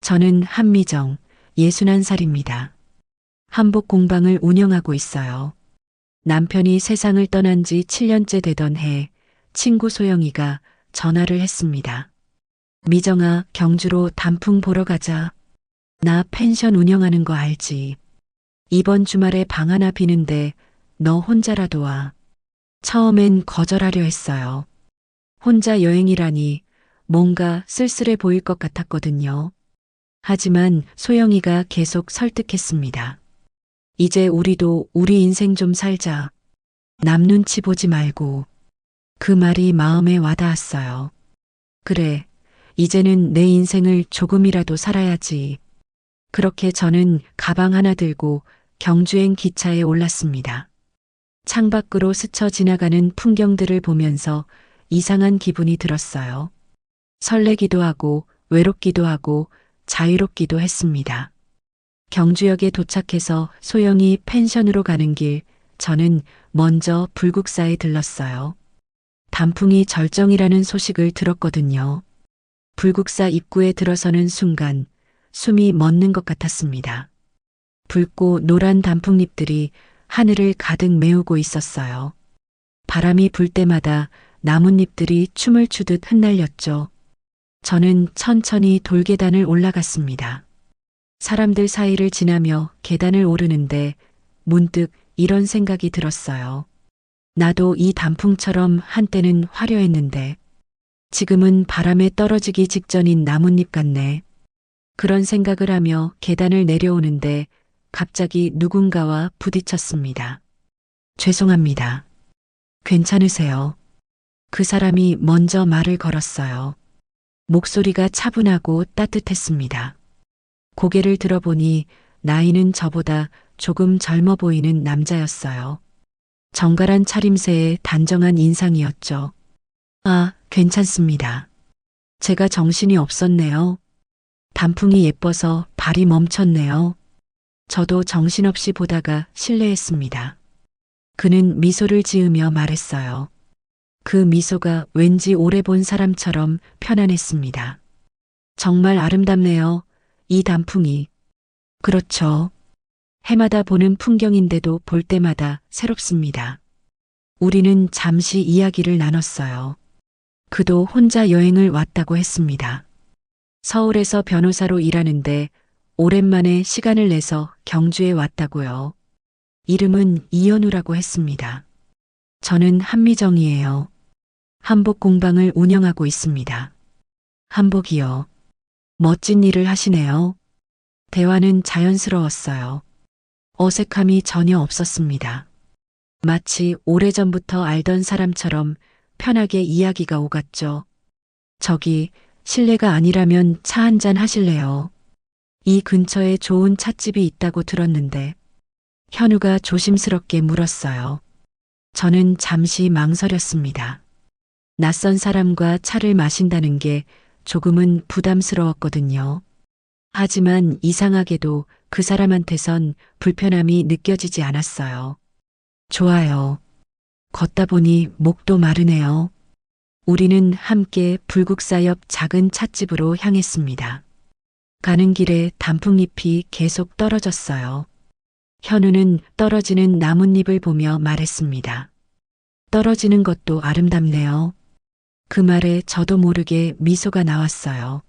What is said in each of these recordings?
저는 한미정, 61살입니다. 한복 공방을 운영하고 있어요. 남편이 세상을 떠난 지 7년째 되던 해 친구 소영이가 전화를 했습니다. 미정아, 경주로 단풍 보러 가자. 나 펜션 운영하는 거 알지? 이번 주말에 방 하나 비는데 너 혼자라도 와. 처음엔 거절하려 했어요. 혼자 여행이라니 뭔가 쓸쓸해 보일 것 같았거든요. 하지만 소영이가 계속 설득했습니다. 이제 우리도 우리 인생 좀 살자. 남 눈치 보지 말고. 그 말이 마음에 와닿았어요. 그래, 이제는 내 인생을 조금이라도 살아야지. 그렇게 저는 가방 하나 들고 경주행 기차에 올랐습니다. 창밖으로 스쳐 지나가는 풍경들을 보면서 이상한 기분이 들었어요. 설레기도 하고 외롭기도 하고 자유롭기도 했습니다. 경주역에 도착해서 소영이 펜션으로 가는 길, 저는 먼저 불국사에 들렀어요. 단풍이 절정이라는 소식을 들었거든요. 불국사 입구에 들어서는 순간 숨이 멎는 것 같았습니다. 붉고 노란 단풍잎들이 하늘을 가득 메우고 있었어요. 바람이 불 때마다 나뭇잎들이 춤을 추듯 흩날렸죠. 저는 천천히 돌계단을 올라갔습니다. 사람들 사이를 지나며 계단을 오르는데 문득 이런 생각이 들었어요. 나도 이 단풍처럼 한때는 화려했는데 지금은 바람에 떨어지기 직전인 나뭇잎 같네. 그런 생각을 하며 계단을 내려오는데 갑자기 누군가와 부딪혔습니다. 죄송합니다. 괜찮으세요? 그 사람이 먼저 말을 걸었어요. 목소리가 차분하고 따뜻했습니다. 고개를 들어보니 나이는 저보다 조금 젊어 보이는 남자였어요. 정갈한 차림새에 단정한 인상이었죠. 아, 괜찮습니다. 제가 정신이 없었네요. 단풍이 예뻐서 발이 멈췄네요. 저도 정신없이 보다가 실례했습니다. 그는 미소를 지으며 말했어요. 그 미소가 왠지 오래 본 사람처럼 편안했습니다. 정말 아름답네요. 이 단풍이. 그렇죠. 해마다 보는 풍경인데도 볼 때마다 새롭습니다. 우리는 잠시 이야기를 나눴어요. 그도 혼자 여행을 왔다고 했습니다. 서울에서 변호사로 일하는데 오랜만에 시간을 내서 경주에 왔다고요. 이름은 이현우라고 했습니다. 저는 한미정이에요. 한복 공방을 운영하고 있습니다. 한복이요. 멋진 일을 하시네요. 대화는 자연스러웠어요. 어색함이 전혀 없었습니다. 마치 오래전부터 알던 사람처럼 편하게 이야기가 오갔죠. 저기, 실례가 아니라면 차 한잔 하실래요? 이 근처에 좋은 찻집이 있다고 들었는데. 현우가 조심스럽게 물었어요. 저는 잠시 망설였습니다. 낯선 사람과 차를 마신다는 게 조금은 부담스러웠거든요. 하지만 이상하게도 그 사람한테선 불편함이 느껴지지 않았어요. 좋아요. 걷다 보니 목도 마르네요. 우리는 함께 불국사 옆 작은 찻집으로 향했습니다. 가는 길에 단풍잎이 계속 떨어졌어요. 현우는 떨어지는 나뭇잎을 보며 말했습니다. 떨어지는 것도 아름답네요. 그 말에 저도 모르게 미소가 나왔어요.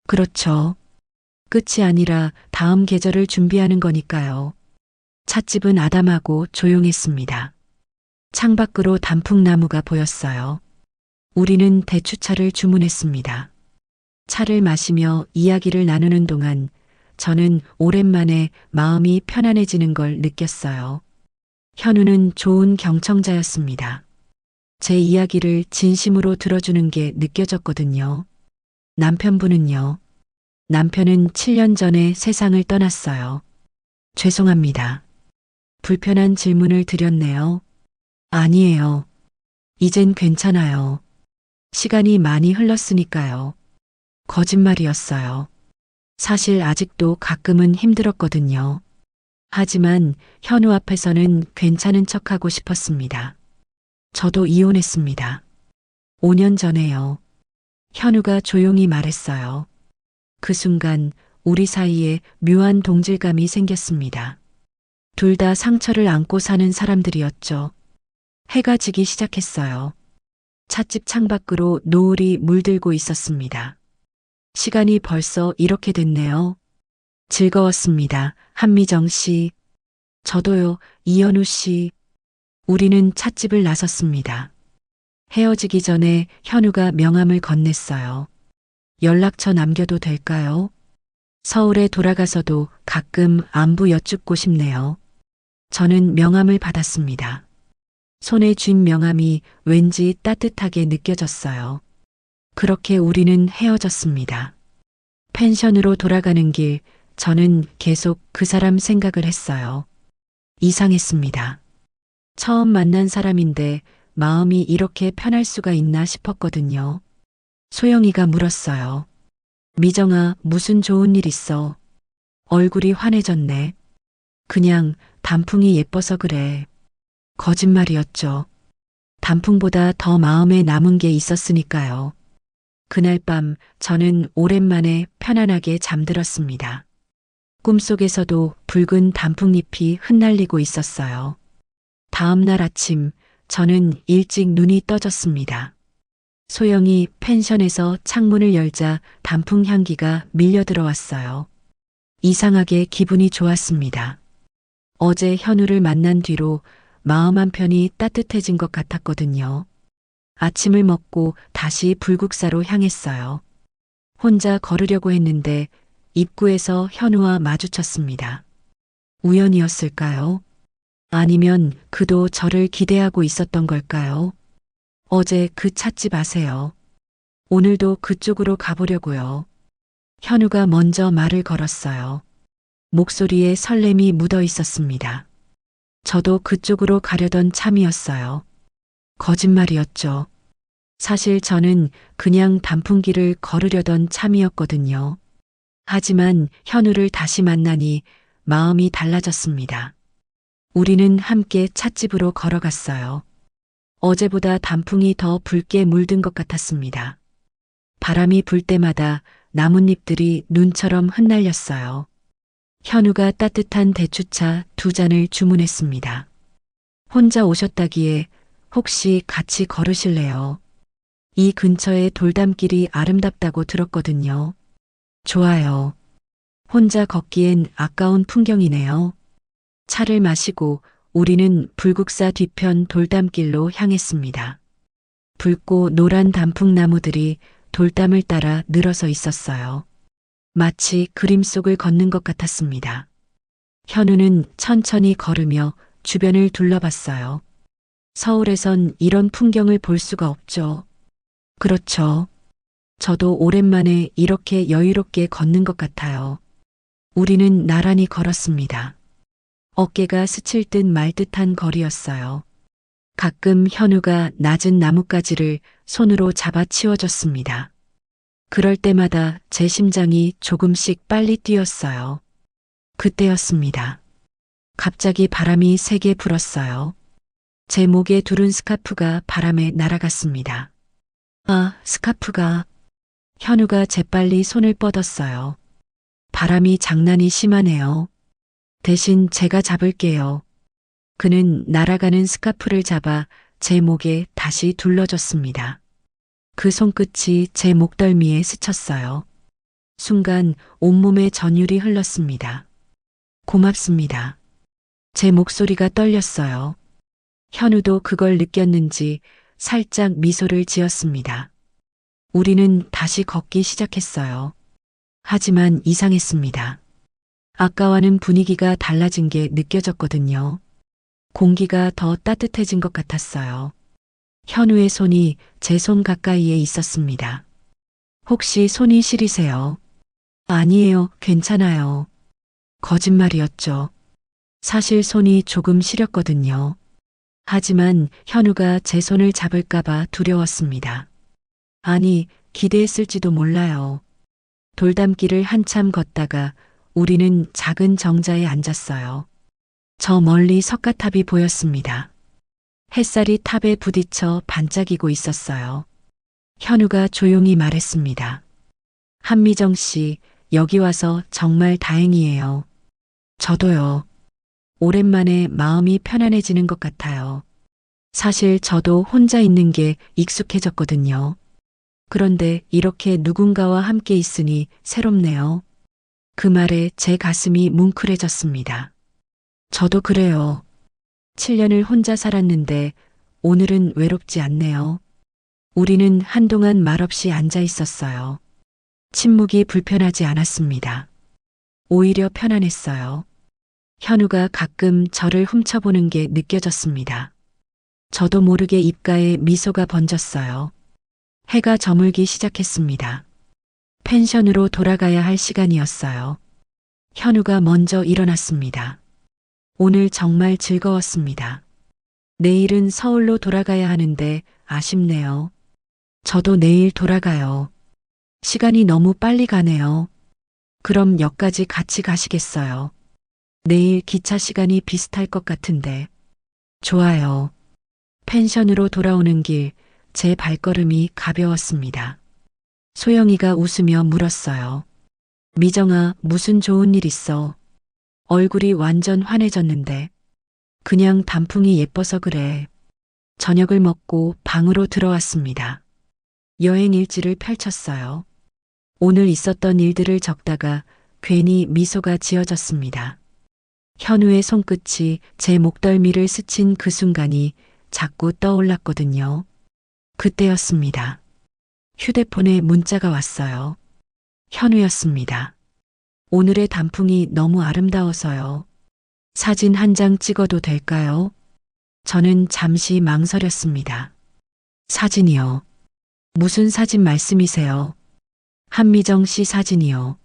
그렇죠. 끝이 아니라 다음 계절을 준비하는 거니까요. 찻집은 아담하고 조용했습니다. 창밖으로 단풍나무가 보였어요. 우리는 대추차를 주문했습니다. 차를 마시며 이야기를 나누는 동안 저는 오랜만에 마음이 편안해지는 걸 느꼈어요. 현우는 좋은 경청자였습니다. 제 이야기를 진심으로 들어주는 게 느껴졌거든요. 남편분은요? 남편은 7년 전에 세상을 떠났어요. 죄송합니다. 불편한 질문을 드렸네요. 아니에요. 이젠 괜찮아요. 시간이 많이 흘렀으니까요. 거짓말이었어요. 사실 아직도 가끔은 힘들었거든요. 하지만 현우 앞에서는 괜찮은 척하고 싶었습니다. 저도 이혼했습니다. 5년 전에요. 현우가 조용히 말했어요. 그 순간 우리 사이에 묘한 동질감이 생겼습니다. 둘 다 상처를 안고 사는 사람들이었죠. 해가 지기 시작했어요. 찻집 창밖으로 노을이 물들고 있었습니다. 시간이 벌써 이렇게 됐네요. 즐거웠습니다. 한미정 씨. 저도요. 이현우 씨. 우리는 찻집을 나섰습니다. 헤어지기 전에 현우가 명함을 건넸어요. 연락처 남겨도 될까요? 서울에 돌아가서도 가끔 안부 여쭙고 싶네요. 저는 명함을 받았습니다. 손에 쥔 명함이 왠지 따뜻하게 느껴졌어요. 그렇게 우리는 헤어졌습니다. 펜션으로 돌아가는 길, 저는 계속 그 사람 생각을 했어요. 이상했습니다. 처음 만난 사람인데 마음이 이렇게 편할 수가 있나 싶었거든요. 소영이가 물었어요. 미정아, 무슨 좋은 일 있어? 얼굴이 환해졌네. 그냥 단풍이 예뻐서 그래. 거짓말이었죠. 단풍보다 더 마음에 남은 게 있었으니까요. 그날 밤 저는 오랜만에 편안하게 잠들었습니다. 꿈속에서도 붉은 단풍잎이 흩날리고 있었어요. 다음 날 아침 저는 일찍 눈이 떠졌습니다. 소영이 펜션에서 창문을 열자 단풍 향기가 밀려 들어왔어요. 이상하게 기분이 좋았습니다. 어제 현우를 만난 뒤로 마음 한편이 따뜻해진 것 같았거든요. 아침을 먹고 다시 불국사로 향했어요. 혼자 걸으려고 했는데 입구에서 현우와 마주쳤습니다. 우연이었을까요? 아니면 그도 저를 기대하고 있었던 걸까요? 어제 그 찻집 아세요? 오늘도 그쪽으로 가보려고요. 현우가 먼저 말을 걸었어요. 목소리에 설렘이 묻어 있었습니다. 저도 그쪽으로 가려던 참이었어요. 거짓말이었죠. 사실 저는 그냥 단풍길을 걸으려던 참이었거든요. 하지만 현우를 다시 만나니 마음이 달라졌습니다. 우리는 함께 찻집으로 걸어갔어요. 어제보다 단풍이 더 붉게 물든 것 같았습니다. 바람이 불 때마다 나뭇잎들이 눈처럼 흩날렸어요. 현우가 따뜻한 대추차 2잔을 주문했습니다. 혼자 오셨다기에 혹시 같이 걸으실래요? 이 근처에 돌담길이 아름답다고 들었거든요. 좋아요. 혼자 걷기엔 아까운 풍경이네요. 차를 마시고 우리는 불국사 뒤편 돌담길로 향했습니다. 붉고 노란 단풍나무들이 돌담을 따라 늘어서 있었어요. 마치 그림 속을 걷는 것 같았습니다. 현우는 천천히 걸으며 주변을 둘러봤어요. 서울에선 이런 풍경을 볼 수가 없죠. 그렇죠. 저도 오랜만에 이렇게 여유롭게 걷는 것 같아요. 우리는 나란히 걸었습니다. 어깨가 스칠 듯 말 듯한 거리였어요. 가끔 현우가 낮은 나뭇가지를 손으로 잡아 치워줬습니다. 그럴 때마다 제 심장이 조금씩 빨리 뛰었어요. 그때였습니다. 갑자기 바람이 세게 불었어요. 제 목에 두른 스카프가 바람에 날아갔습니다. 아, 스카프가. 현우가 재빨리 손을 뻗었어요. 바람이 장난이 심하네요. 대신 제가 잡을게요. 그는 날아가는 스카프를 잡아 제 목에 다시 둘러줬습니다. 그 손끝이 제 목덜미에 스쳤어요. 순간 온몸에 전율이 흘렀습니다. 고맙습니다. 제 목소리가 떨렸어요. 현우도 그걸 느꼈는지 살짝 미소를 지었습니다. 우리는 다시 걷기 시작했어요. 하지만 이상했습니다. 아까와는 분위기가 달라진 게 느껴졌거든요. 공기가 더 따뜻해진 것 같았어요. 현우의 손이 제 손 가까이에 있었습니다. 혹시 손이 시리세요? 아니에요, 괜찮아요. 거짓말이었죠. 사실 손이 조금 시렸거든요. 하지만 현우가 제 손을 잡을까봐 두려웠습니다. 아니, 기대했을지도 몰라요. 돌담길을 한참 걷다가 우리는 작은 정자에 앉았어요. 저 멀리 석가탑이 보였습니다. 햇살이 탑에 부딪혀 반짝이고 있었어요. 현우가 조용히 말했습니다. 한미정 씨, 여기 와서 정말 다행이에요. 저도요. 오랜만에 마음이 편안해지는 것 같아요. 사실 저도 혼자 있는 게 익숙해졌거든요. 그런데 이렇게 누군가와 함께 있으니 새롭네요. 그 말에 제 가슴이 뭉클해졌습니다. 저도 그래요. 7년을 혼자 살았는데 오늘은 외롭지 않네요. 우리는 한동안 말없이 앉아 있었어요. 침묵이 불편하지 않았습니다. 오히려 편안했어요. 현우가 가끔 저를 훔쳐보는 게 느껴졌습니다. 저도 모르게 입가에 미소가 번졌어요. 해가 저물기 시작했습니다. 펜션으로 돌아가야 할 시간이었어요. 현우가 먼저 일어났습니다. 오늘 정말 즐거웠습니다. 내일은 서울로 돌아가야 하는데 아쉽네요. 저도 내일 돌아가요. 시간이 너무 빨리 가네요. 그럼 역까지 같이 가시겠어요? 내일 기차 시간이 비슷할 것 같은데. 좋아요. 펜션으로 돌아오는 길, 제 발걸음이 가벼웠습니다. 소영이가 웃으며 물었어요. 미정아, 무슨 좋은 일 있어? 얼굴이 완전 환해졌는데. 그냥 단풍이 예뻐서 그래. 저녁을 먹고 방으로 들어왔습니다. 여행 일지를 펼쳤어요. 오늘 있었던 일들을 적다가 괜히 미소가 지어졌습니다. 현우의 손끝이 제 목덜미를 스친 그 순간이 자꾸 떠올랐거든요. 그때였습니다. 휴대폰에 문자가 왔어요. 현우였습니다. 오늘의 단풍이 너무 아름다워서요. 사진 한 장 찍어도 될까요? 저는 잠시 망설였습니다. 사진이요. 무슨 사진 말씀이세요? 한미정 씨 사진이요.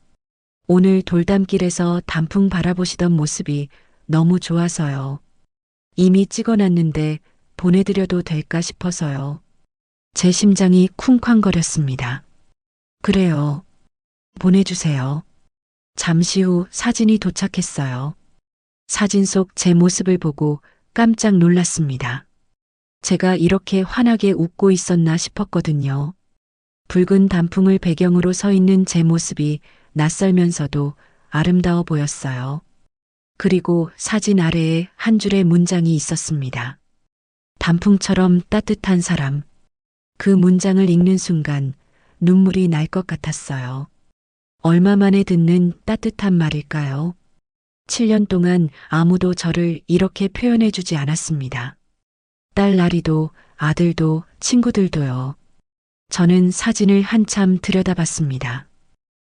오늘 돌담길에서 단풍 바라보시던 모습이 너무 좋아서요. 이미 찍어놨는데 보내드려도 될까 싶어서요. 제 심장이 쿵쾅거렸습니다. 그래요. 보내주세요. 잠시 후 사진이 도착했어요. 사진 속 제 모습을 보고 깜짝 놀랐습니다. 제가 이렇게 환하게 웃고 있었나 싶었거든요. 붉은 단풍을 배경으로 서 있는 제 모습이 낯설면서도 아름다워 보였어요. 그리고 사진 아래에 한 줄의 문장이 있었습니다. 단풍처럼 따뜻한 사람. 그 문장을 읽는 순간 눈물이 날 것 같았어요. 얼마 만에 듣는 따뜻한 말일까요? 7년 동안 아무도 저를 이렇게 표현해 주지 않았습니다. 딸 나리도, 아들도, 친구들도요. 저는 사진을 한참 들여다봤습니다.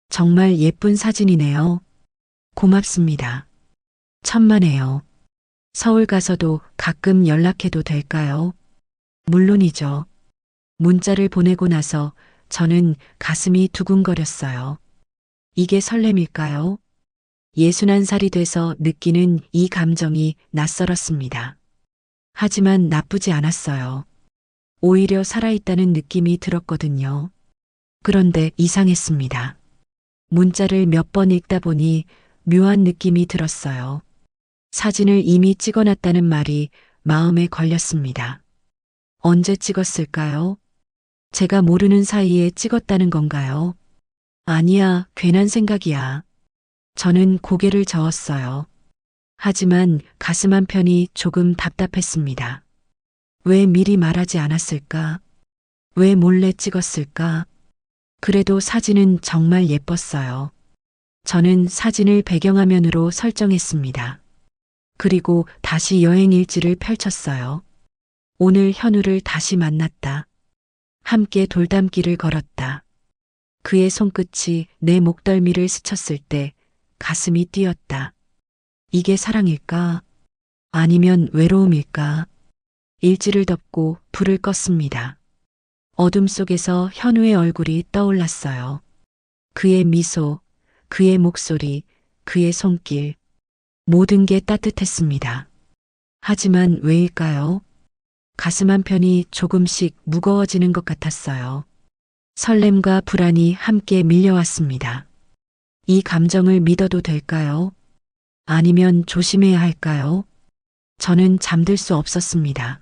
정말 예쁜 사진이네요. 고맙습니다. 천만에요. 서울 가서도 가끔 연락해도 될까요? 물론이죠. 문자를 보내고 나서 저는 가슴이 두근거렸어요. 이게 설렘일까요? 61살이 돼서 느끼는 이 감정이 낯설었습니다. 하지만 나쁘지 않았어요. 오히려 살아있다는 느낌이 들었거든요. 그런데 이상했습니다. 문자를 몇 번 읽다 보니 묘한 느낌이 들었어요. 사진을 이미 찍어놨다는 말이 마음에 걸렸습니다. 언제 찍었을까요? 제가 모르는 사이에 찍었다는 건가요? 아니야, 괜한 생각이야. 저는 고개를 저었어요. 하지만 가슴 한편이 조금 답답했습니다. 왜 미리 말하지 않았을까? 왜 몰래 찍었을까? 그래도 사진은 정말 예뻤어요. 저는 사진을 배경화면으로 설정했습니다. 그리고 다시 여행 일지를 펼쳤어요. 오늘 현우를 다시 만났다. 함께 돌담길을 걸었다. 그의 손끝이 내 목덜미를 스쳤을 때 가슴이 뛰었다. 이게 사랑일까? 아니면 외로움일까? 일지를 덮고 불을 껐습니다. 어둠 속에서 현우의 얼굴이 떠올랐어요. 그의 미소, 그의 목소리, 그의 손길. 모든 게 따뜻했습니다. 하지만 왜일까요? 가슴 한편이 조금씩 무거워지는 것 같았어요. 설렘과 불안이 함께 밀려왔습니다. 이 감정을 믿어도 될까요? 아니면 조심해야 할까요? 저는 잠들 수 없었습니다.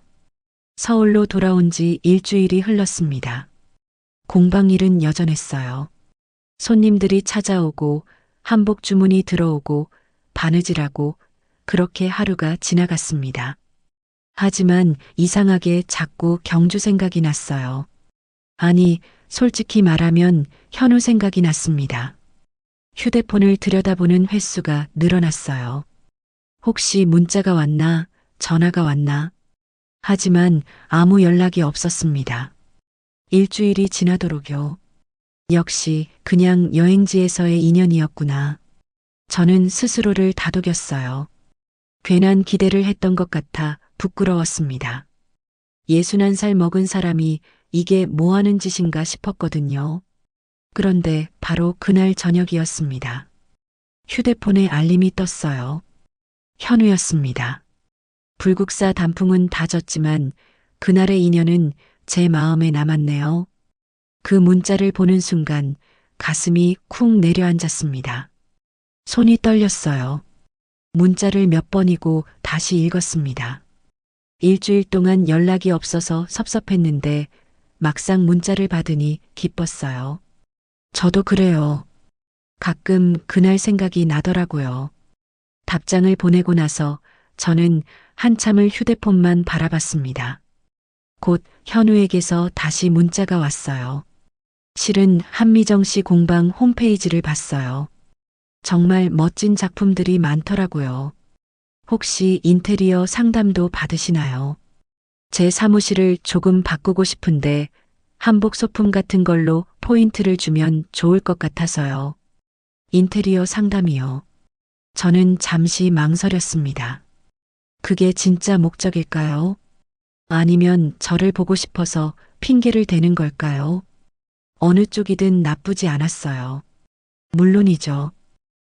서울로 돌아온 지 일주일이 흘렀습니다. 공방일은 여전했어요. 손님들이 찾아오고 한복 주문이 들어오고 바느질하고 그렇게 하루가 지나갔습니다. 하지만 이상하게 자꾸 경주 생각이 났어요. 아니, 솔직히 말하면 현우 생각이 났습니다. 휴대폰을 들여다보는 횟수가 늘어났어요. 혹시 문자가 왔나, 전화가 왔나? 하지만 아무 연락이 없었습니다. 일주일이 지나도록요. 역시 그냥 여행지에서의 인연이었구나. 저는 스스로를 다독였어요. 괜한 기대를 했던 것 같아 부끄러웠습니다. 61살 먹은 사람이 이게 뭐 하는 짓인가 싶었거든요. 그런데 바로 그날 저녁이었습니다. 휴대폰에 알림이 떴어요. 현우였습니다. 불국사 단풍은 다 졌지만 그날의 인연은 제 마음에 남았네요. 그 문자를 보는 순간 가슴이 쿵 내려앉았습니다. 손이 떨렸어요. 문자를 몇 번이고 다시 읽었습니다. 일주일 동안 연락이 없어서 섭섭했는데 막상 문자를 받으니 기뻤어요. 저도 그래요. 가끔 그날 생각이 나더라고요. 답장을 보내고 나서 저는 한참을 휴대폰만 바라봤습니다. 곧 현우에게서 다시 문자가 왔어요. 실은 한미정 씨 공방 홈페이지를 봤어요. 정말 멋진 작품들이 많더라고요. 혹시 인테리어 상담도 받으시나요? 제 사무실을 조금 바꾸고 싶은데 한복 소품 같은 걸로 포인트를 주면 좋을 것 같아서요. 인테리어 상담이요. 저는 잠시 망설였습니다. 그게 진짜 목적일까요? 아니면 저를 보고 싶어서 핑계를 대는 걸까요? 어느 쪽이든 나쁘지 않았어요. 물론이죠.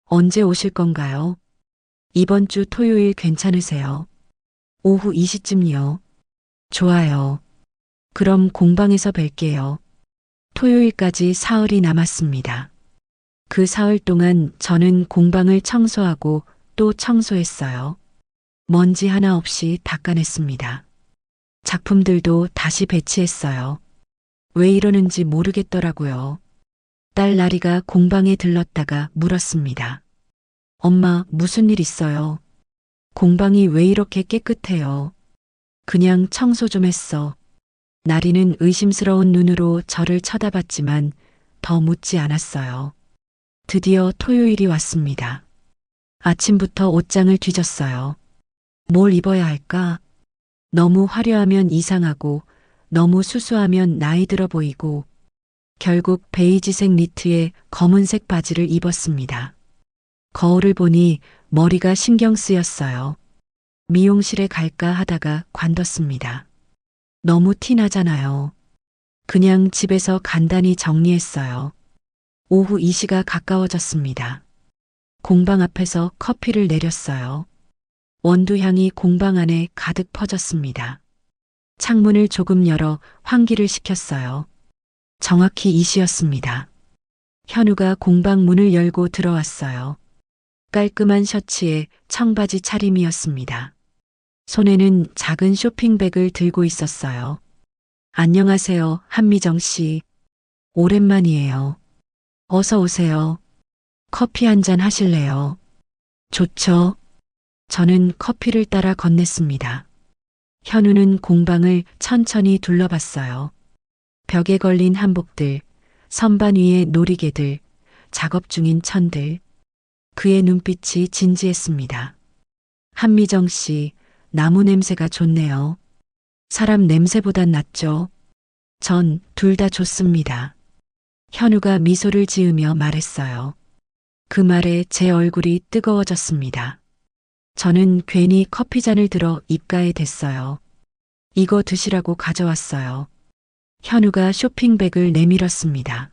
언제 오실 건가요? 이번 주 토요일 괜찮으세요? 오후 2시쯤요. 좋아요. 그럼 공방에서 뵐게요. 토요일까지 사흘이 남았습니다. 그 사흘 동안 저는 공방을 청소하고 또 청소했어요. 먼지 하나 없이 닦아냈습니다. 작품들도 다시 배치했어요. 왜 이러는지 모르겠더라고요. 딸 나리가 공방에 들렀다가 물었습니다. 엄마, 무슨 일 있어요? 공방이 왜 이렇게 깨끗해요? 그냥 청소 좀 했어. 나리는 의심스러운 눈으로 저를 쳐다봤지만 더 묻지 않았어요. 드디어 토요일이 왔습니다. 아침부터 옷장을 뒤졌어요. 뭘 입어야 할까? 너무 화려하면 이상하고 너무 수수하면 나이 들어 보이고 결국 베이지색 니트에 검은색 바지를 입었습니다. 거울을 보니 머리가 신경 쓰였어요. 미용실에 갈까 하다가 관뒀습니다. 너무 티나잖아요. 그냥 집에서 간단히 정리했어요. 오후 2시가 가까워졌습니다. 공방 앞에서 커피를 내렸어요. 원두향이 공방 안에 가득 퍼졌습니다. 창문을 조금 열어 환기를 시켰어요. 정확히 2시였습니다. 현우가 공방 문을 열고 들어왔어요. 깔끔한 셔츠에 청바지 차림이었습니다. 손에는 작은 쇼핑백을 들고 있었어요. 안녕하세요, 한미정 씨. 오랜만이에요. 어서 오세요. 커피 한 잔 하실래요? 좋죠. 저는 커피를 따라 건넸습니다. 현우는 공방을 천천히 둘러봤어요. 벽에 걸린 한복들, 선반 위에 놀이개들, 작업 중인 천들. 그의 눈빛이 진지했습니다. 한미정 씨, 나무 냄새가 좋네요. 사람 냄새보단 낫죠? 전 둘 다 좋습니다. 현우가 미소를 지으며 말했어요. 그 말에 제 얼굴이 뜨거워졌습니다. 저는 괜히 커피잔을 들어 입가에 댔어요. 이거 드시라고 가져왔어요. 현우가 쇼핑백을 내밀었습니다.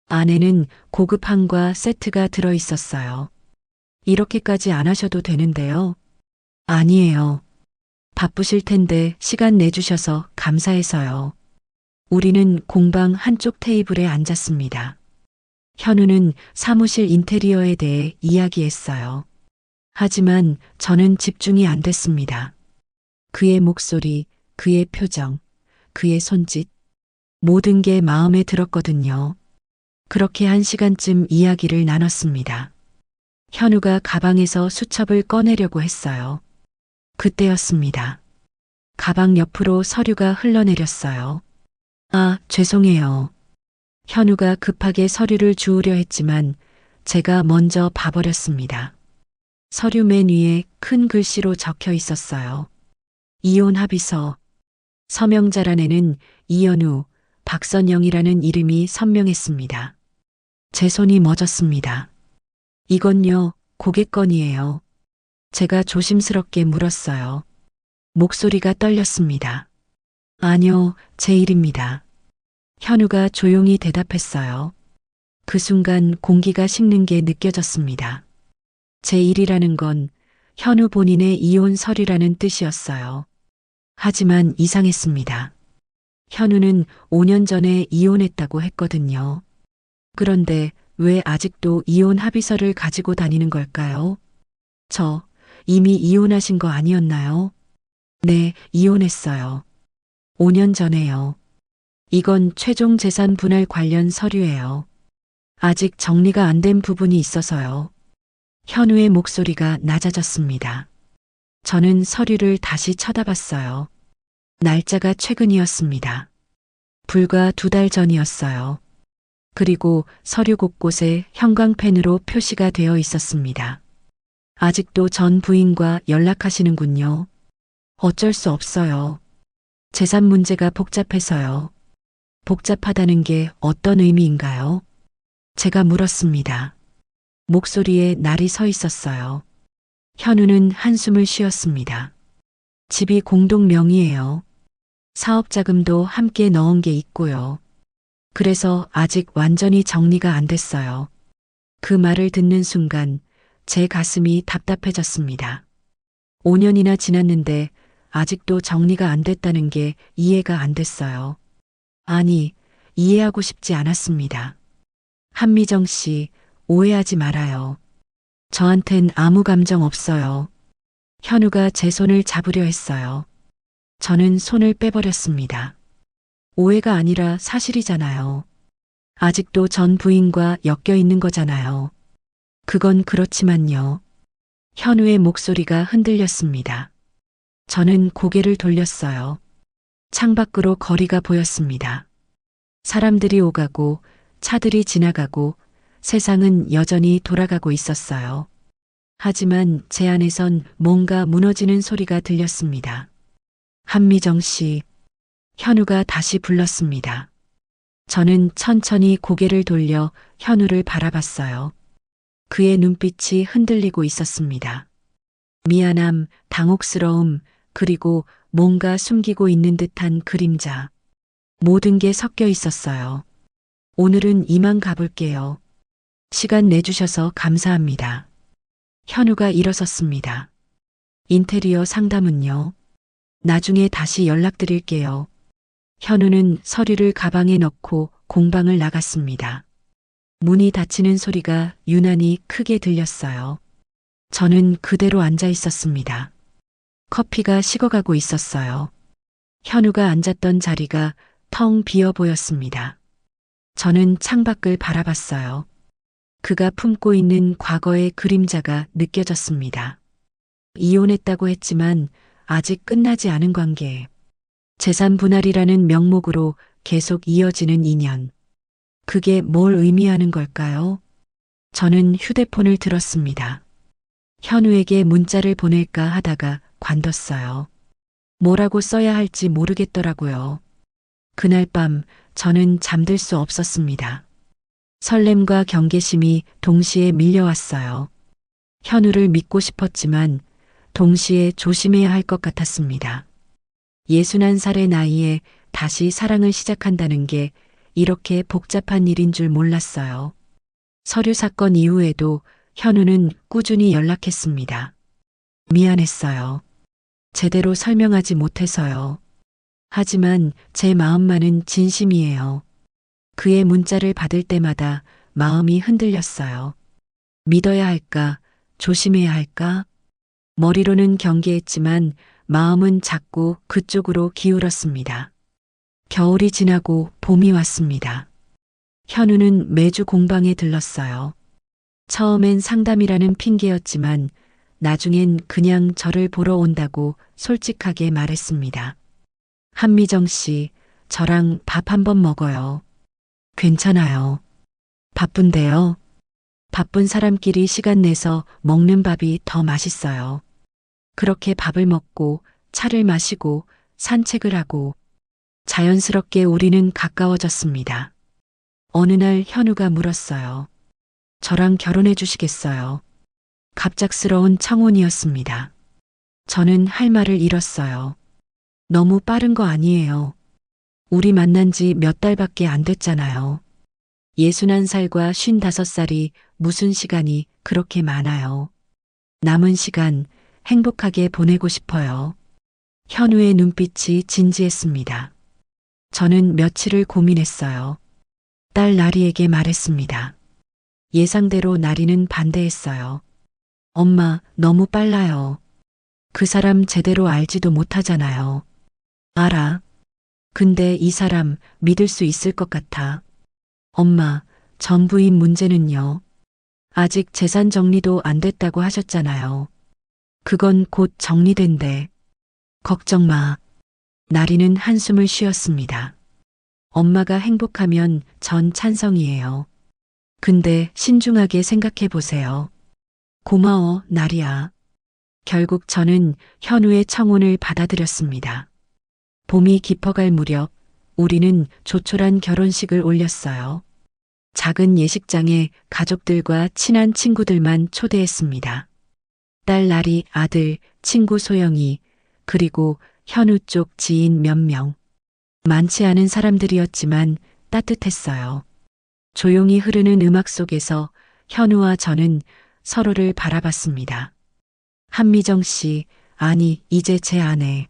안에는 고급 한과 세트가 들어 있었어요. 이렇게까지 안 하셔도 되는데요. 아니에요. 바쁘실 텐데 시간 내주셔서 감사해서요. 우리는 공방 한쪽 테이블에 앉았습니다. 현우는 사무실 인테리어에 대해 이야기했어요. 하지만 저는 집중이 안 됐습니다. 그의 목소리, 그의 표정, 그의 손짓, 모든 게 마음에 들었거든요. 그렇게 1시간쯤 이야기를 나눴습니다. 현우가 가방에서 수첩을 꺼내려고 했어요. 그때였습니다. 가방 옆으로 서류가 흘러내렸어요. 아, 죄송해요. 현우가 급하게 서류를 주우려 했지만 제가 먼저 봐버렸습니다. 서류 맨 위에 큰 글씨로 적혀 있었어요. 이혼 합의서. 서명자란에는 이현우, 박선영이라는 이름이 선명했습니다. 제 손이 멎었습니다. 이건요, 고객 건이에요. 제가 조심스럽게 물었어요. 목소리가 떨렸습니다. 아니요, 제 일입니다. 현우가 조용히 대답했어요. 그 순간 공기가 식는 게 느껴졌습니다. 제 일이라는 건 현우 본인의 이혼 서류라는 뜻이었어요. 하지만 이상했습니다. 현우는 5년 전에 이혼했다고 했거든요. 그런데 왜 아직도 이혼 합의서를 가지고 다니는 걸까요? 저 이미 이혼하신 거 아니었나요? 네, 이혼했어요. 5년 전에요. 이건 최종 재산 분할 관련 서류예요. 아직 정리가 안 된 부분이 있어서요. 현우의 목소리가 낮아졌습니다. 저는 서류를 다시 쳐다봤어요. 날짜가 최근이었습니다. 불과 2달 전이었어요. 그리고 서류 곳곳에 형광펜으로 표시가 되어 있었습니다. 아직도 전 부인과 연락하시는군요. 어쩔 수 없어요. 재산 문제가 복잡해서요. 복잡하다는 게 어떤 의미인가요? 제가 물었습니다. 목소리에 날이 서 있었어요. 현우는 한숨을 쉬었습니다. 집이 공동 명의예요. 사업 자금도 함께 넣은 게 있고요. 그래서 아직 완전히 정리가 안 됐어요. 그 말을 듣는 순간 제 가슴이 답답해졌습니다. 5년이나 지났는데 아직도 정리가 안 됐다는 게 이해가 안 됐어요. 아니, 이해하고 싶지 않았습니다. 한미정 씨, 오해하지 말아요. 저한텐 아무 감정 없어요. 현우가 제 손을 잡으려 했어요. 저는 손을 빼버렸습니다. 오해가 아니라 사실이잖아요. 아직도 전 부인과 엮여 있는 거잖아요. 그건 그렇지만요. 현우의 목소리가 흔들렸습니다. 저는 고개를 돌렸어요. 창밖으로 거리가 보였습니다. 사람들이 오가고 차들이 지나가고 세상은 여전히 돌아가고 있었어요. 하지만 제 안에선 뭔가 무너지는 소리가 들렸습니다. 한미정 씨, 현우가 다시 불렀습니다. 저는 천천히 고개를 돌려 현우를 바라봤어요. 그의 눈빛이 흔들리고 있었습니다. 미안함, 당혹스러움, 그리고 뭔가 숨기고 있는 듯한 그림자. 모든 게 섞여 있었어요. 오늘은 이만 가볼게요. 시간 내주셔서 감사합니다. 현우가 일어섰습니다. 인테리어 상담은요? 나중에 다시 연락드릴게요. 현우는 서류를 가방에 넣고 공방을 나갔습니다. 문이 닫히는 소리가 유난히 크게 들렸어요. 저는 그대로 앉아 있었습니다. 커피가 식어가고 있었어요. 현우가 앉았던 자리가 텅 비어 보였습니다. 저는 창밖을 바라봤어요. 그가 품고 있는 과거의 그림자가 느껴졌습니다. 이혼했다고 했지만 아직 끝나지 않은 관계. 재산 분할이라는 명목으로 계속 이어지는 인연. 그게 뭘 의미하는 걸까요? 저는 휴대폰을 들었습니다. 현우에게 문자를 보낼까 하다가 관뒀어요. 뭐라고 써야 할지 모르겠더라고요. 그날 밤 저는 잠들 수 없었습니다. 설렘과 경계심이 동시에 밀려왔어요. 현우를 믿고 싶었지만 동시에 조심해야 할 것 같았습니다. 61살의 나이에 다시 사랑을 시작한다는 게 이렇게 복잡한 일인 줄 몰랐어요. 서류 사건 이후에도 현우는 꾸준히 연락했습니다. 미안했어요. 제대로 설명하지 못해서요. 하지만 제 마음만은 진심이에요. 그의 문자를 받을 때마다 마음이 흔들렸어요. 믿어야 할까? 조심해야 할까? 머리로는 경계했지만 마음은 자꾸 그쪽으로 기울었습니다. 겨울이 지나고 봄이 왔습니다. 현우는 매주 공방에 들렀어요. 처음엔 상담이라는 핑계였지만 나중엔 그냥 저를 보러 온다고 솔직하게 말했습니다. 한미정 씨, 저랑 밥 한 번 먹어요. 괜찮아요. 바쁜데요. 바쁜 사람끼리 시간 내서 먹는 밥이 더 맛있어요. 그렇게 밥을 먹고 차를 마시고 산책을 하고 자연스럽게 우리는 가까워졌습니다. 어느 날 현우가 물었어요. 저랑 결혼해 주시겠어요? 갑작스러운 청혼이었습니다. 저는 할 말을 잃었어요. 너무 빠른 거 아니에요. 우리 만난 지 몇 달밖에 안 됐잖아요. 61살과 55살이 무슨 시간이 그렇게 많아요. 남은 시간 행복하게 보내고 싶어요. 현우의 눈빛이 진지했습니다. 저는 며칠을 고민했어요. 딸 나리에게 말했습니다. 예상대로 나리는 반대했어요. 엄마, 너무 빨라요. 그 사람 제대로 알지도 못하잖아요. 알아. 근데 이 사람 믿을 수 있을 것 같아. 엄마, 전 부인 문제는요. 아직 재산 정리도 안 됐다고 하셨잖아요. 그건 곧 정리된대. 걱정 마. 나리는 한숨을 쉬었습니다. 엄마가 행복하면 전 찬성이에요. 근데 신중하게 생각해 보세요. 고마워, 나리야. 결국 저는 현우의 청혼을 받아들였습니다. 봄이 깊어갈 무렵 우리는 조촐한 결혼식을 올렸어요. 작은 예식장에 가족들과 친한 친구들만 초대했습니다. 딸 나리, 아들, 친구 소영이, 그리고 현우 쪽 지인 몇 명. 많지 않은 사람들이었지만 따뜻했어요. 조용히 흐르는 음악 속에서 현우와 저는 서로를 바라봤습니다. 한미정 씨, 아니, 이제 제 아내.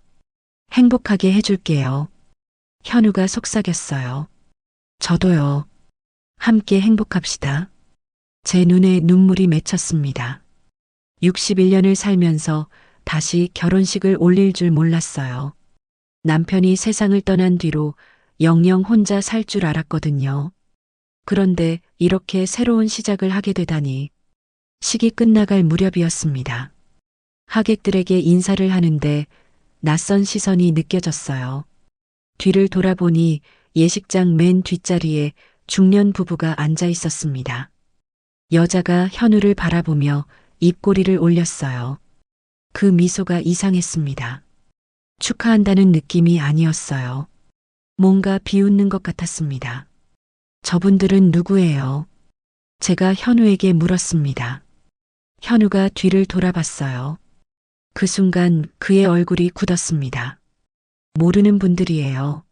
행복하게 해줄게요. 현우가 속삭였어요. 저도요. 함께 행복합시다. 제 눈에 눈물이 맺혔습니다. 61년을 살면서 다시 결혼식을 올릴 줄 몰랐어요. 남편이 세상을 떠난 뒤로 영영 혼자 살 줄 알았거든요. 그런데 이렇게 새로운 시작을 하게 되다니. 식이 끝나갈 무렵이었습니다. 하객들에게 인사를 하는데 낯선 시선이 느껴졌어요. 뒤를 돌아보니 예식장 맨 뒷자리에 중년 부부가 앉아 있었습니다. 여자가 현우를 바라보며 입꼬리를 올렸어요. 그 미소가 이상했습니다. 축하한다는 느낌이 아니었어요. 뭔가 비웃는 것 같았습니다. 저분들은 누구예요? 제가 현우에게 물었습니다. 현우가 뒤를 돌아봤어요. 그 순간 그의 얼굴이 굳었습니다. 모르는 분들이에요.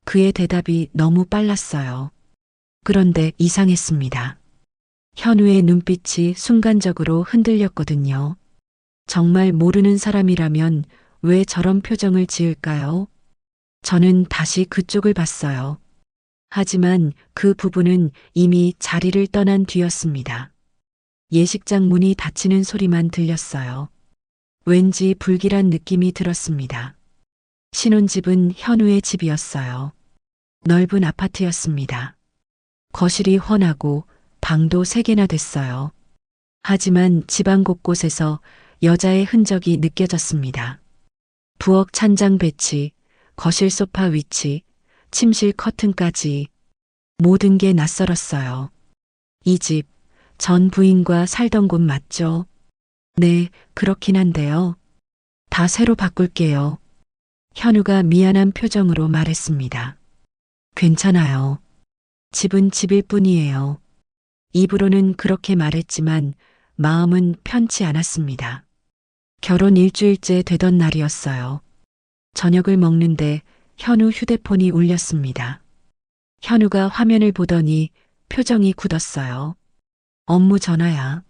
그의 대답이 너무 빨랐어요. 그런데 이상했습니다. 현우의 눈빛이 순간적으로 흔들렸거든요. 정말 모르는 사람이라면 왜 저런 표정을 지을까요? 저는 다시 그쪽을 봤어요. 하지만 그 부부는 이미 자리를 떠난 뒤였습니다. 예식장 문이 닫히는 소리만 들렸어요. 왠지 불길한 느낌이 들었습니다. 신혼집은 현우의 집이었어요. 넓은 아파트였습니다. 거실이 훤하고 방도 3개나 됐어요. 하지만 집안 곳곳에서 여자의 흔적이 느껴졌습니다. 부엌 찬장 배치, 거실 소파 위치, 침실 커튼까지 모든 게 낯설었어요. 이 집, 전 부인과 살던 곳 맞죠? 네, 그렇긴 한데요. 다 새로 바꿀게요. 현우가 미안한 표정으로 말했습니다. 괜찮아요. 집은 집일 뿐이에요. 입으로는 그렇게 말했지만 마음은 편치 않았습니다. 결혼 일주일째 되던 날이었어요. 저녁을 먹는데 현우 휴대폰이 울렸습니다. 현우가 화면을 보더니 표정이 굳었어요. 업무 전화야.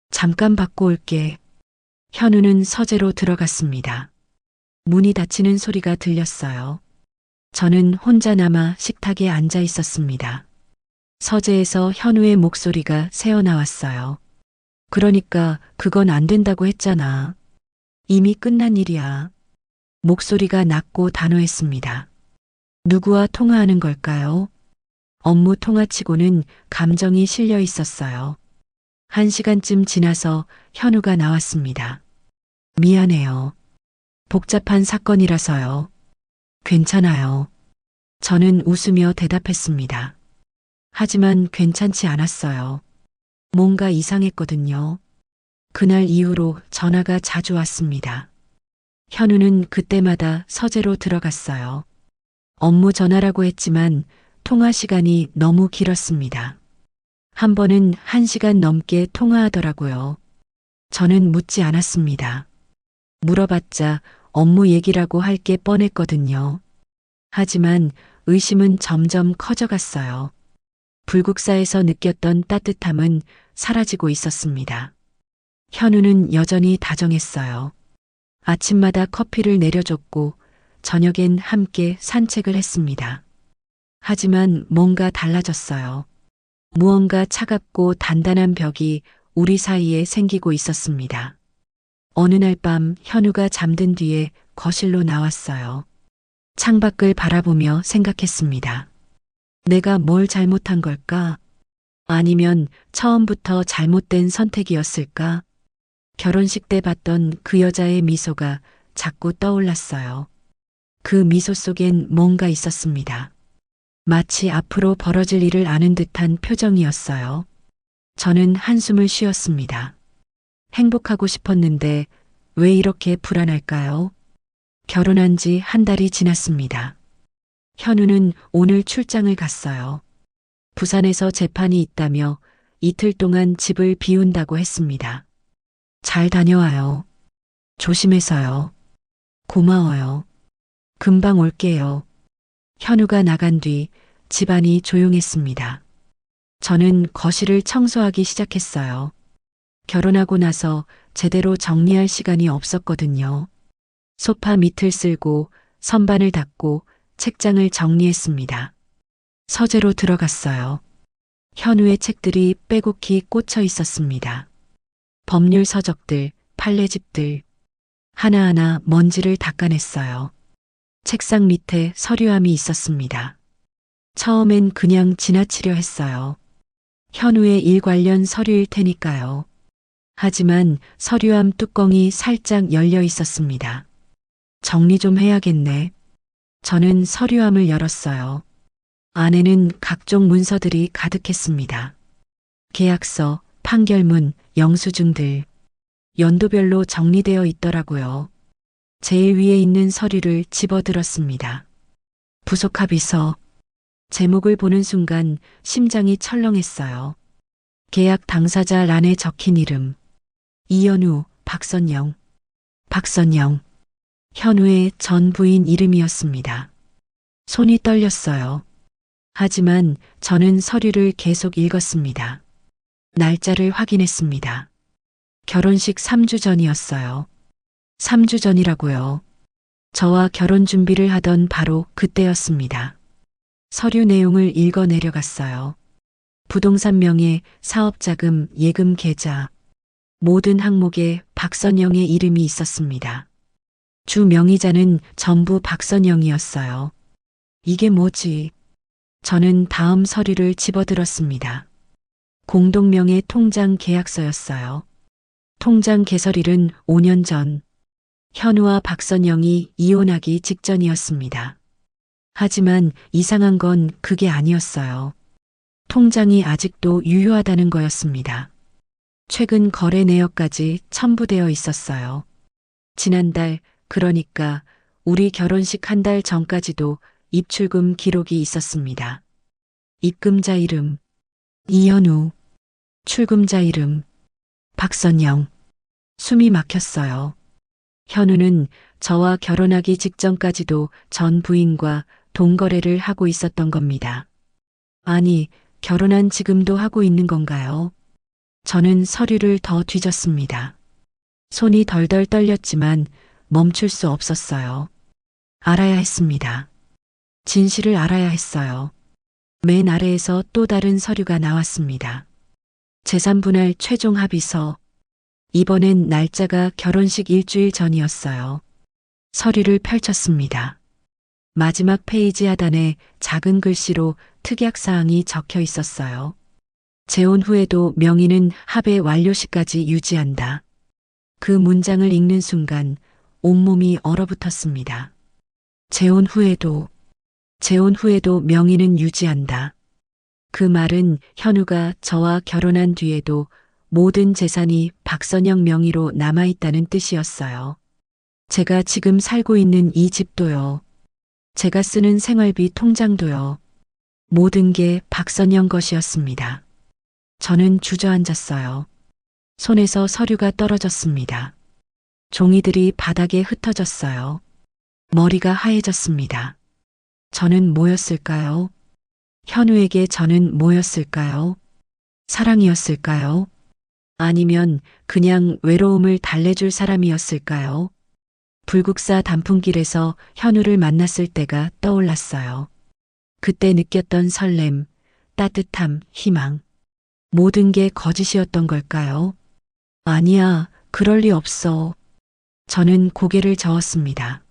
잠깐 받고 올게. 현우는 서재로 들어갔습니다. 문이 닫히는 소리가 들렸어요. 저는 혼자 남아 식탁에 앉아 있었습니다. 서재에서 현우의 목소리가 새어나왔어요. 그러니까 그건 안 된다고 했잖아. 이미 끝난 일이야. 목소리가 낮고 단호했습니다. 누구와 통화하는 걸까요? 업무 통화치고는 감정이 실려 있었어요. 1시간쯤 지나서 현우가 나왔습니다. 미안해요. 복잡한 사건이라서요. 괜찮아요. 저는 웃으며 대답했습니다. 하지만 괜찮지 않았어요. 뭔가 이상했거든요. 그날 이후로 전화가 자주 왔습니다. 현우는 그때마다 서재로 들어갔어요. 업무 전화라고 했지만 통화 시간이 너무 길었습니다. 한 번은 1시간 넘게 통화하더라고요. 저는 묻지 않았습니다. 물어봤자 업무 얘기라고 할 게 뻔했거든요. 하지만 의심은 점점 커져갔어요. 불국사에서 느꼈던 따뜻함은 사라지고 있었습니다. 현우는 여전히 다정했어요. 아침마다 커피를 내려줬고 저녁엔 함께 산책을 했습니다. 하지만 뭔가 달라졌어요. 무언가 차갑고 단단한 벽이 우리 사이에 생기고 있었습니다. 어느 날 밤 현우가 잠든 뒤에 거실로 나왔어요. 창밖을 바라보며 생각했습니다. 내가 뭘 잘못한 걸까? 아니면 처음부터 잘못된 선택이었을까? 결혼식 때 봤던 그 여자의 미소가 자꾸 떠올랐어요. 그 미소 속엔 뭔가 있었습니다. 마치 앞으로 벌어질 일을 아는 듯한 표정이었어요. 저는 한숨을 쉬었습니다. 행복하고 싶었는데 왜 이렇게 불안할까요? 결혼한 지 한 달이 지났습니다. 현우는 오늘 출장을 갔어요. 부산에서 재판이 있다며 이틀 동안 집을 비운다고 했습니다. 잘 다녀와요. 조심해서요. 고마워요. 금방 올게요. 현우가 나간 뒤 집안이 조용했습니다. 저는 거실을 청소하기 시작했어요. 결혼하고 나서 제대로 정리할 시간이 없었거든요. 소파 밑을 쓸고 선반을 닦고 책장을 정리했습니다. 서재로 들어갔어요. 현우의 책들이 빼곡히 꽂혀 있었습니다. 법률 서적들, 판례집들, 하나하나 먼지를 닦아냈어요. 책상 밑에 서류함이 있었습니다. 처음엔 그냥 지나치려 했어요. 현우의 일 관련 서류일 테니까요. 하지만 서류함 뚜껑이 살짝 열려 있었습니다. 정리 좀 해야겠네. 저는 서류함을 열었어요. 안에는 각종 문서들이 가득했습니다. 계약서, 판결문, 영수증들. 연도별로 정리되어 있더라고요. 제일 위에 있는 서류를 집어들었습니다. 부속합의서. 제목을 보는 순간 심장이 철렁했어요. 계약 당사자 란에 적힌 이름. 이현우, 박선영. 박선영. 현우의 전 부인 이름이었습니다. 손이 떨렸어요. 하지만 저는 서류를 계속 읽었습니다. 날짜를 확인했습니다. 결혼식 3주 전이었어요. 3주 전이라고요. 저와 결혼 준비를 하던 바로 그때였습니다. 서류 내용을 읽어 내려갔어요. 부동산 명의, 사업자금, 예금 계좌. 모든 항목에 박선영의 이름이 있었습니다. 주 명의자는 전부 박선영이었어요. 이게 뭐지? 저는 다음 서류를 집어들었습니다. 공동명의 통장 계약서였어요. 통장 개설일은 5년 전. 현우와 박선영이 이혼하기 직전이었습니다. 하지만 이상한 건 그게 아니었어요. 통장이 아직도 유효하다는 거였습니다. 최근 거래 내역까지 첨부되어 있었어요. 지난달, 그러니까 우리 결혼식 한 달 전까지도 입출금 기록이 있었습니다. 입금자 이름, 이현우. 출금자 이름, 박선영. 숨이 막혔어요. 현우는 저와 결혼하기 직전까지도 전 부인과 동거래를 하고 있었던 겁니다. 아니, 결혼한 지금도 하고 있는 건가요? 저는 서류를 더 뒤졌습니다. 손이 덜덜 떨렸지만 멈출 수 없었어요. 알아야 했습니다. 진실을 알아야 했어요. 맨 아래에서 또 다른 서류가 나왔습니다. 재산분할 최종 합의서. 이번엔 날짜가 결혼식 일주일 전이었어요. 서류를 펼쳤습니다. 마지막 페이지 하단에 작은 글씨로 특약사항이 적혀 있었어요. 재혼 후에도 명의는 합의 완료 시까지 유지한다. 그 문장을 읽는 순간 온몸이 얼어붙었습니다. 재혼 후에도 명의는 유지한다. 그 말은 현우가 저와 결혼한 뒤에도 모든 재산이 박선영 명의로 남아있다는 뜻이었어요. 제가 지금 살고 있는 이 집도요. 제가 쓰는 생활비 통장도요. 모든 게 박선영 것이었습니다. 저는 주저앉았어요. 손에서 서류가 떨어졌습니다. 종이들이 바닥에 흩어졌어요. 머리가 하얘졌습니다. 저는 뭐였을까요? 현우에게 저는 뭐였을까요? 사랑이었을까요? 아니면 그냥 외로움을 달래줄 사람이었을까요? 불국사 단풍길에서 현우를 만났을 때가 떠올랐어요. 그때 느꼈던 설렘, 따뜻함, 희망. 모든 게 거짓이었던 걸까요? 아니야, 그럴 리 없어. 저는 고개를 저었습니다.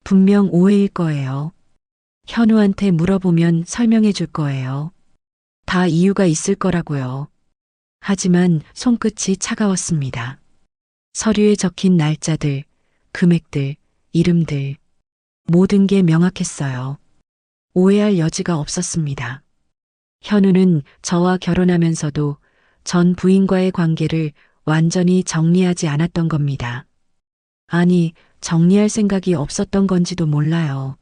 분명 오해일 거예요. 현우한테 물어보면 설명해 줄 거예요. 다 이유가 있을 거라고요. 하지만 손끝이 차가웠습니다. 서류에 적힌 날짜들, 금액들, 이름들, 모든 게 명확했어요. 오해할 여지가 없었습니다. 현우는 저와 결혼하면서도 전 부인과의 관계를 완전히 정리하지 않았던 겁니다. 아니, 정리할 생각이 없었던 건지도 몰라요.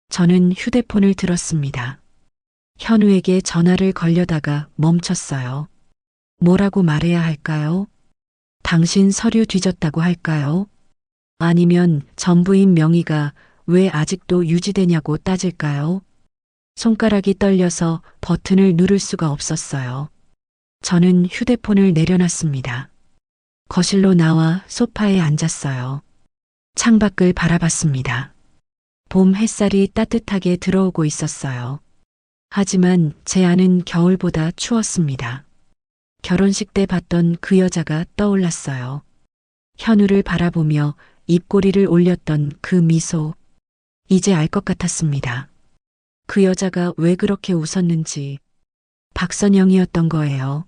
저는 휴대폰을 들었습니다. 현우에게 전화를 걸려다가 멈췄어요. 뭐라고 말해야 할까요? 당신 서류 뒤졌다고 할까요? 아니면 전부인 명의가 왜 아직도 유지되냐고 따질까요? 손가락이 떨려서 버튼을 누를 수가 없었어요. 저는 휴대폰을 내려놨습니다. 거실로 나와 소파에 앉았어요. 창밖을 바라봤습니다. 봄 햇살이 따뜻하게 들어오고 있었어요. 하지만 제 안은 겨울보다 추웠습니다. 결혼식 때 봤던 그 여자가 떠올랐어요. 현우를 바라보며 입꼬리를 올렸던 그 미소. 이제 알 것 같았습니다. 그 여자가 왜 그렇게 웃었는지. 박선영이었던 거예요.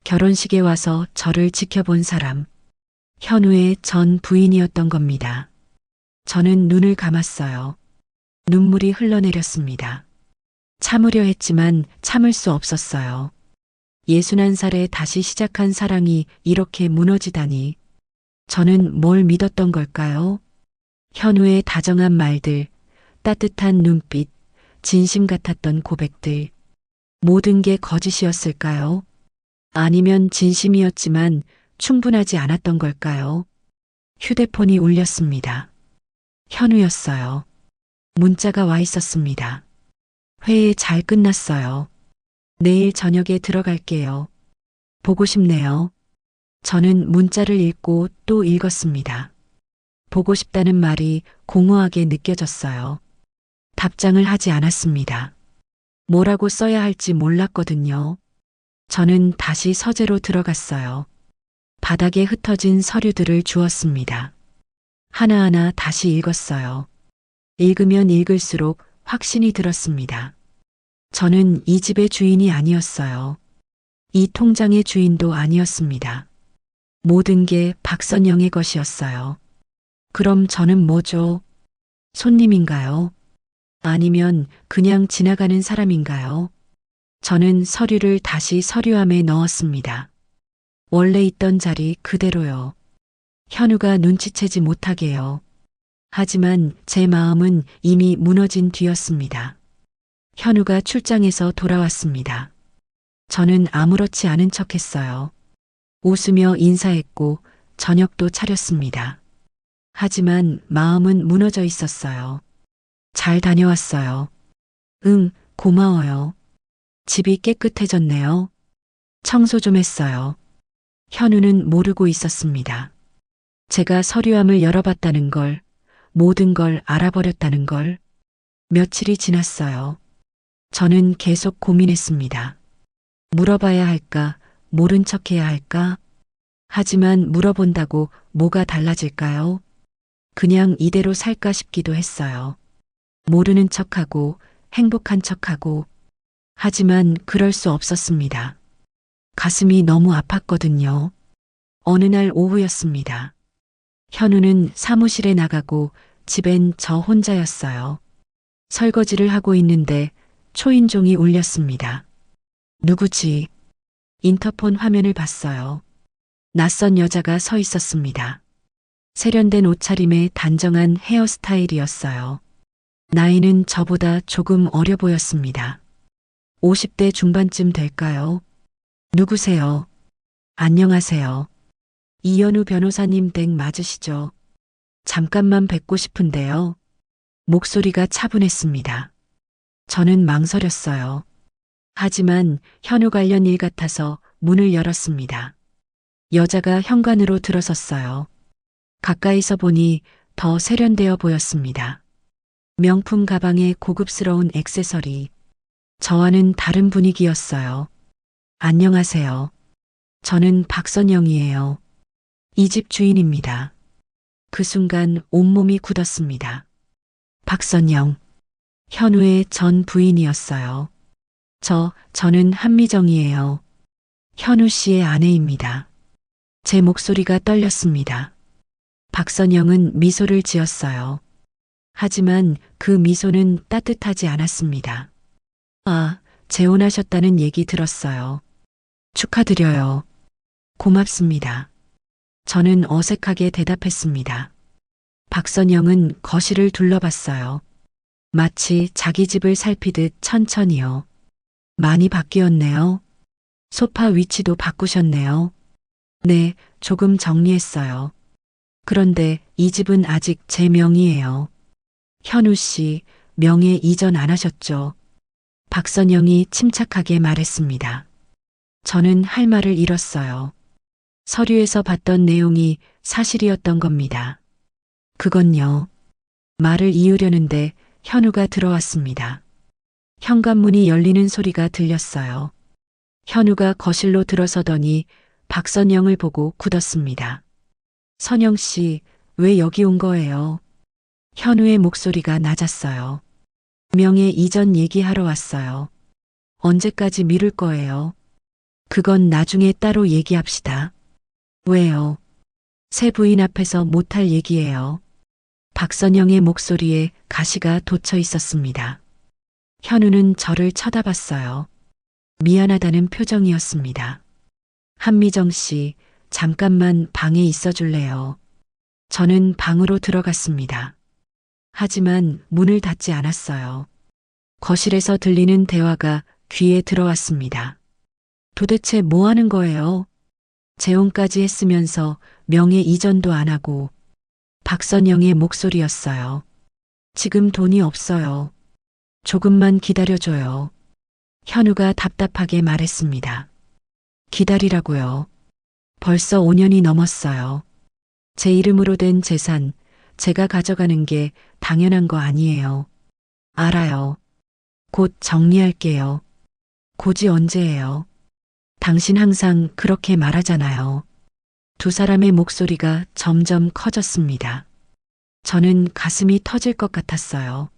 결혼식에 와서 저를 지켜본 사람. 현우의 전 부인이었던 겁니다. 저는 눈을 감았어요. 눈물이 흘러내렸습니다. 참으려 했지만 참을 수 없었어요. 61살에 다시 시작한 사랑이 이렇게 무너지다니. 저는 뭘 믿었던 걸까요? 현우의 다정한 말들, 따뜻한 눈빛, 진심 같았던 고백들. 모든 게 거짓이었을까요? 아니면 진심이었지만 충분하지 않았던 걸까요? 휴대폰이 울렸습니다. 현우였어요. 문자가 와 있었습니다. 회의 잘 끝났어요. 내일 저녁에 들어갈게요. 보고 싶네요. 저는 문자를 읽고 또 읽었습니다. 보고 싶다는 말이 공허하게 느껴졌어요. 답장을 하지 않았습니다. 뭐라고 써야 할지 몰랐거든요. 저는 다시 서재로 들어갔어요. 바닥에 흩어진 서류들을 주웠습니다. 하나하나 다시 읽었어요. 읽으면 읽을수록 확신이 들었습니다. 저는 이 집의 주인이 아니었어요. 이 통장의 주인도 아니었습니다. 모든 게 박선영의 것이었어요. 그럼 저는 뭐죠? 손님인가요? 아니면 그냥 지나가는 사람인가요? 저는 서류를 다시 서류함에 넣었습니다. 원래 있던 자리 그대로요. 현우가 눈치채지 못하게요. 하지만 제 마음은 이미 무너진 뒤였습니다. 현우가 출장에서 돌아왔습니다. 저는 아무렇지 않은 척했어요. 웃으며 인사했고 저녁도 차렸습니다. 하지만 마음은 무너져 있었어요. 잘 다녀왔어요. 응, 고마워요. 집이 깨끗해졌네요. 청소 좀 했어요. 현우는 모르고 있었습니다. 제가 서류함을 열어봤다는 걸, 모든 걸 알아버렸다는 걸. 며칠이 지났어요. 저는 계속 고민했습니다. 물어봐야 할까, 모른 척해야 할까? 하지만 물어본다고 뭐가 달라질까요? 그냥 이대로 살까 싶기도 했어요. 모르는 척하고 행복한 척하고 하지만 그럴 수 없었습니다. 가슴이 너무 아팠거든요. 어느 날 오후였습니다. 현우는 사무실에 나가고 집엔 저 혼자였어요. 설거지를 하고 있는데 초인종이 울렸습니다. 누구지? 인터폰 화면을 봤어요. 낯선 여자가 서 있었습니다. 세련된 옷차림에 단정한 헤어스타일이었어요. 나이는 저보다 조금 어려 보였습니다. 50대 중반쯤 될까요? 누구세요? 안녕하세요. 이현우 변호사님 댁 맞으시죠? 잠깐만 뵙고 싶은데요. 목소리가 차분했습니다. 저는 망설였어요. 하지만 현우 관련 일 같아서 문을 열었습니다. 여자가 현관으로 들어섰어요. 가까이서 보니 더 세련되어 보였습니다. 명품 가방에 고급스러운 액세서리. 저와는 다른 분위기였어요. 안녕하세요. 저는 박선영이에요. 이 집 주인입니다. 그 순간 온몸이 굳었습니다. 박선영. 현우의 전 부인이었어요. 저는 한미정이에요. 현우 씨의 아내입니다. 제 목소리가 떨렸습니다. 박선영은 미소를 지었어요. 하지만 그 미소는 따뜻하지 않았습니다. 아, 재혼하셨다는 얘기 들었어요. 축하드려요. 고맙습니다. 저는 어색하게 대답했습니다. 박선영은 거실을 둘러봤어요. 마치 자기 집을 살피듯 천천히요. 많이 바뀌었네요. 소파 위치도 바꾸셨네요. 네, 조금 정리했어요. 그런데 이 집은 아직 제 명의예요. 현우 씨, 명예 이전 안 하셨죠? 박선영이 침착하게 말했습니다. 저는 할 말을 잃었어요. 서류에서 봤던 내용이 사실이었던 겁니다. 그건요. 말을 이으려는데 현우가 들어왔습니다. 현관문이 열리는 소리가 들렸어요. 현우가 거실로 들어서더니 박선영을 보고 굳었습니다. 선영 씨, 왜 여기 온 거예요? 현우의 목소리가 낮았어요. 명예 이전 얘기하러 왔어요. 언제까지 미룰 거예요? 그건 나중에 따로 얘기합시다. 왜요? 새 부인 앞에서 못할 얘기예요. 박선영의 목소리에 가시가 돋쳐 있었습니다. 현우는 저를 쳐다봤어요. 미안하다는 표정이었습니다. 한미정 씨, 잠깐만 방에 있어 줄래요? 저는 방으로 들어갔습니다. 하지만 문을 닫지 않았어요. 거실에서 들리는 대화가 귀에 들어왔습니다. 도대체 뭐 하는 거예요? 재혼까지 했으면서 명예 이전도 안 하고. 박선영의 목소리였어요. 지금 돈이 없어요. 조금만 기다려줘요. 현우가 답답하게 말했습니다. 기다리라고요. 벌써 5년이 넘었어요. 제 이름으로 된 재산, 제가 가져가는 게 당연한 거 아니에요. 알아요. 곧 정리할게요. 곧이 언제예요? 당신 항상 그렇게 말하잖아요. 두 사람의 목소리가 점점 커졌습니다. 저는 가슴이 터질 것 같았어요.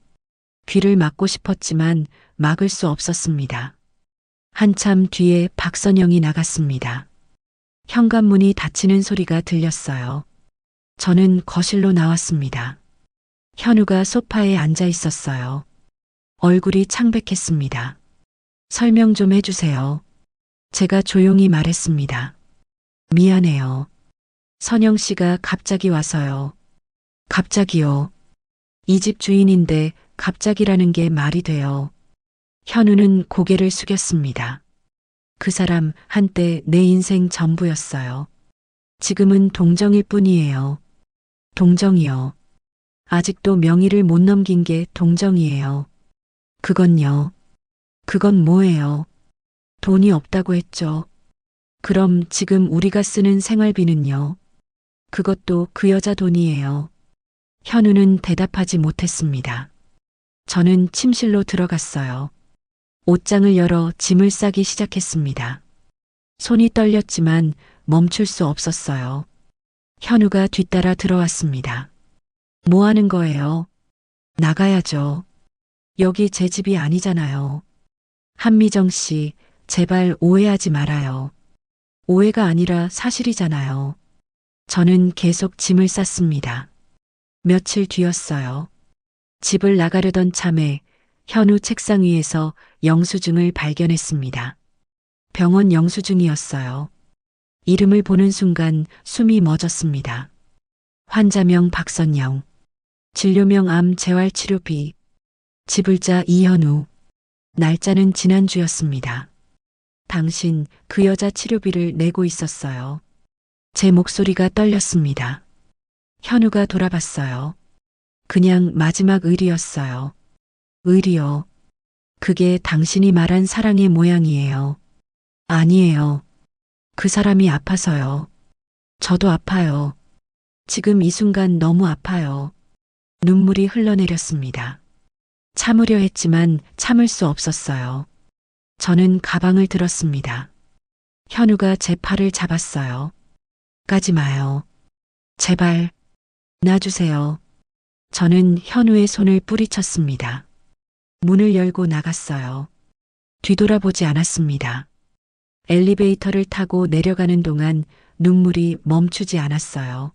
귀를 막고 싶었지만 막을 수 없었습니다. 한참 뒤에 박선영이 나갔습니다. 현관문이 닫히는 소리가 들렸어요. 저는 거실로 나왔습니다. 현우가 소파에 앉아 있었어요. 얼굴이 창백했습니다. 설명 좀 해주세요. 제가 조용히 말했습니다. 미안해요. 선영 씨가 갑자기 와서요. 갑자기요. 이 집 주인인데 갑자기라는 게 말이 돼요. 현우는 고개를 숙였습니다. 그 사람 한때 내 인생 전부였어요. 지금은 동정일 뿐이에요. 동정이요. 아직도 명의를 못 넘긴 게 동정이에요. 그건요. 그건 뭐예요? 돈이 없다고 했죠. 그럼 지금 우리가 쓰는 생활비는요? 그것도 그 여자 돈이에요. 현우는 대답하지 못했습니다. 저는 침실로 들어갔어요. 옷장을 열어 짐을 싸기 시작했습니다. 손이 떨렸지만 멈출 수 없었어요. 현우가 뒤따라 들어왔습니다. 뭐 하는 거예요? 나가야죠. 여기 제 집이 아니잖아요. 한미정 씨, 제발 오해하지 말아요. 오해가 아니라 사실이잖아요. 저는 계속 짐을 쌌습니다. 며칠 뒤였어요. 집을 나가려던 참에 현우 책상 위에서 영수증을 발견했습니다. 병원 영수증이었어요. 이름을 보는 순간 숨이 멎었습니다. 환자명 박선영, 진료명 암 재활치료비, 지불자 이현우, 날짜는 지난주였습니다. 당신 그 여자 치료비를 내고 있었어요. 제 목소리가 떨렸습니다. 현우가 돌아봤어요. 그냥 마지막 의리였어요. 의리요. 그게 당신이 말한 사랑의 모양이에요. 아니에요. 그 사람이 아파서요. 저도 아파요. 지금 이 순간 너무 아파요. 눈물이 흘러내렸습니다. 참으려 했지만 참을 수 없었어요. 저는 가방을 들었습니다. 현우가 제 팔을 잡았어요. 가지 마요. 제발, 놔주세요. 저는 현우의 손을 뿌리쳤습니다. 문을 열고 나갔어요. 뒤돌아보지 않았습니다. 엘리베이터를 타고 내려가는 동안 눈물이 멈추지 않았어요.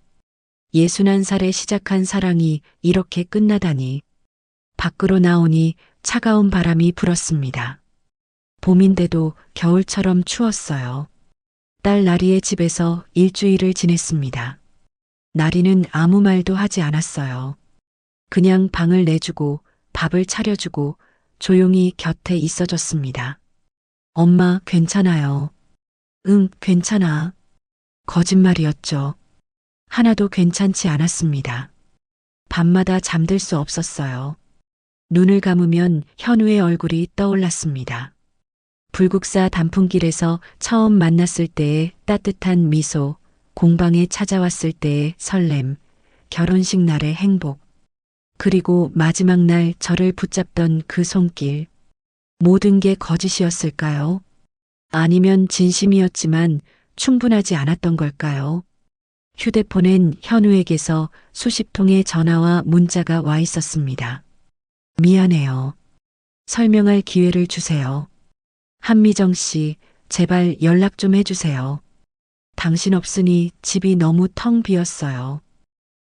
61살에 시작한 사랑이 이렇게 끝나다니. 밖으로 나오니 차가운 바람이 불었습니다. 봄인데도 겨울처럼 추웠어요. 딸 나리의 집에서 일주일을 지냈습니다. 나리는 아무 말도 하지 않았어요. 그냥 방을 내주고 밥을 차려주고 조용히 곁에 있어줬습니다. 엄마, 괜찮아요. 응, 괜찮아. 거짓말이었죠. 하나도 괜찮지 않았습니다. 밤마다 잠들 수 없었어요. 눈을 감으면 현우의 얼굴이 떠올랐습니다. 불국사 단풍길에서 처음 만났을 때의 따뜻한 미소, 공방에 찾아왔을 때의 설렘, 결혼식 날의 행복, 그리고 마지막 날 저를 붙잡던 그 손길. 모든 게 거짓이었을까요? 아니면 진심이었지만 충분하지 않았던 걸까요? 휴대폰엔 현우에게서 수십 통의 전화와 문자가 와 있었습니다. 미안해요. 설명할 기회를 주세요. 한미정 씨, 제발 연락 좀 해주세요. 당신 없으니 집이 너무 텅 비었어요.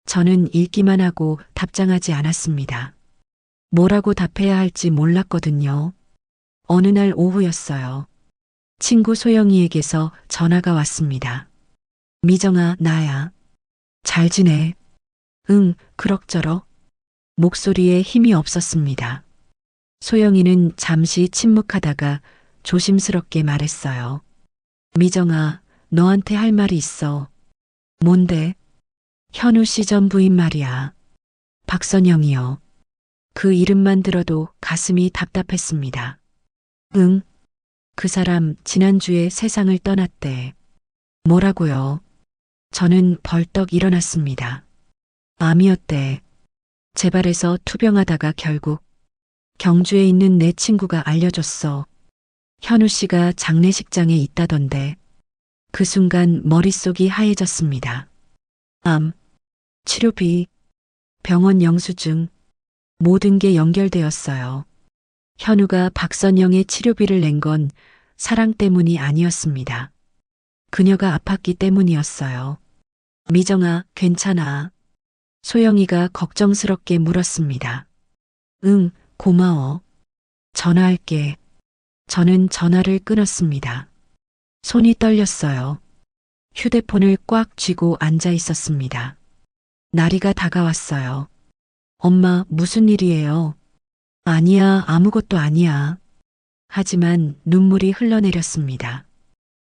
저는 읽기만 하고 답장하지 않았습니다. 뭐라고 답해야 할지 몰랐거든요. 어느 날 오후였어요. 친구 소영이에게서 전화가 왔습니다. 미정아, 나야. 잘 지내? 응, 그럭저럭. 목소리에 힘이 없었습니다. 소영이는 잠시 침묵하다가 조심스럽게 말했어요. 미정아, 너한테 할 말이 있어. 뭔데? 현우 씨 전 부인 말이야. 박선영이요. 그 이름만 들어도 가슴이 답답했습니다. 응? 그 사람 지난주에 세상을 떠났대. 뭐라고요? 저는 벌떡 일어났습니다. 암이었대. 재발해서 투병하다가 결국 경주에 있는 내 친구가 알려줬어. 현우 씨가 장례식장에 있다던데. 그 순간 머릿속이 하얘졌습니다. 암, 치료비, 병원 영수증, 모든 게 연결되었어요. 현우가 박선영의 치료비를 낸 건 사랑 때문이 아니었습니다. 그녀가 아팠기 때문이었어요. 미정아, 괜찮아. 소영이가 걱정스럽게 물었습니다. 응, 고마워. 전화할게. 저는 전화를 끊었습니다. 손이 떨렸어요. 휴대폰을 꽉 쥐고 앉아 있었습니다. 나리가 다가왔어요. 엄마, 무슨 일이에요? 아니야, 아무것도 아니야. 하지만 눈물이 흘러내렸습니다.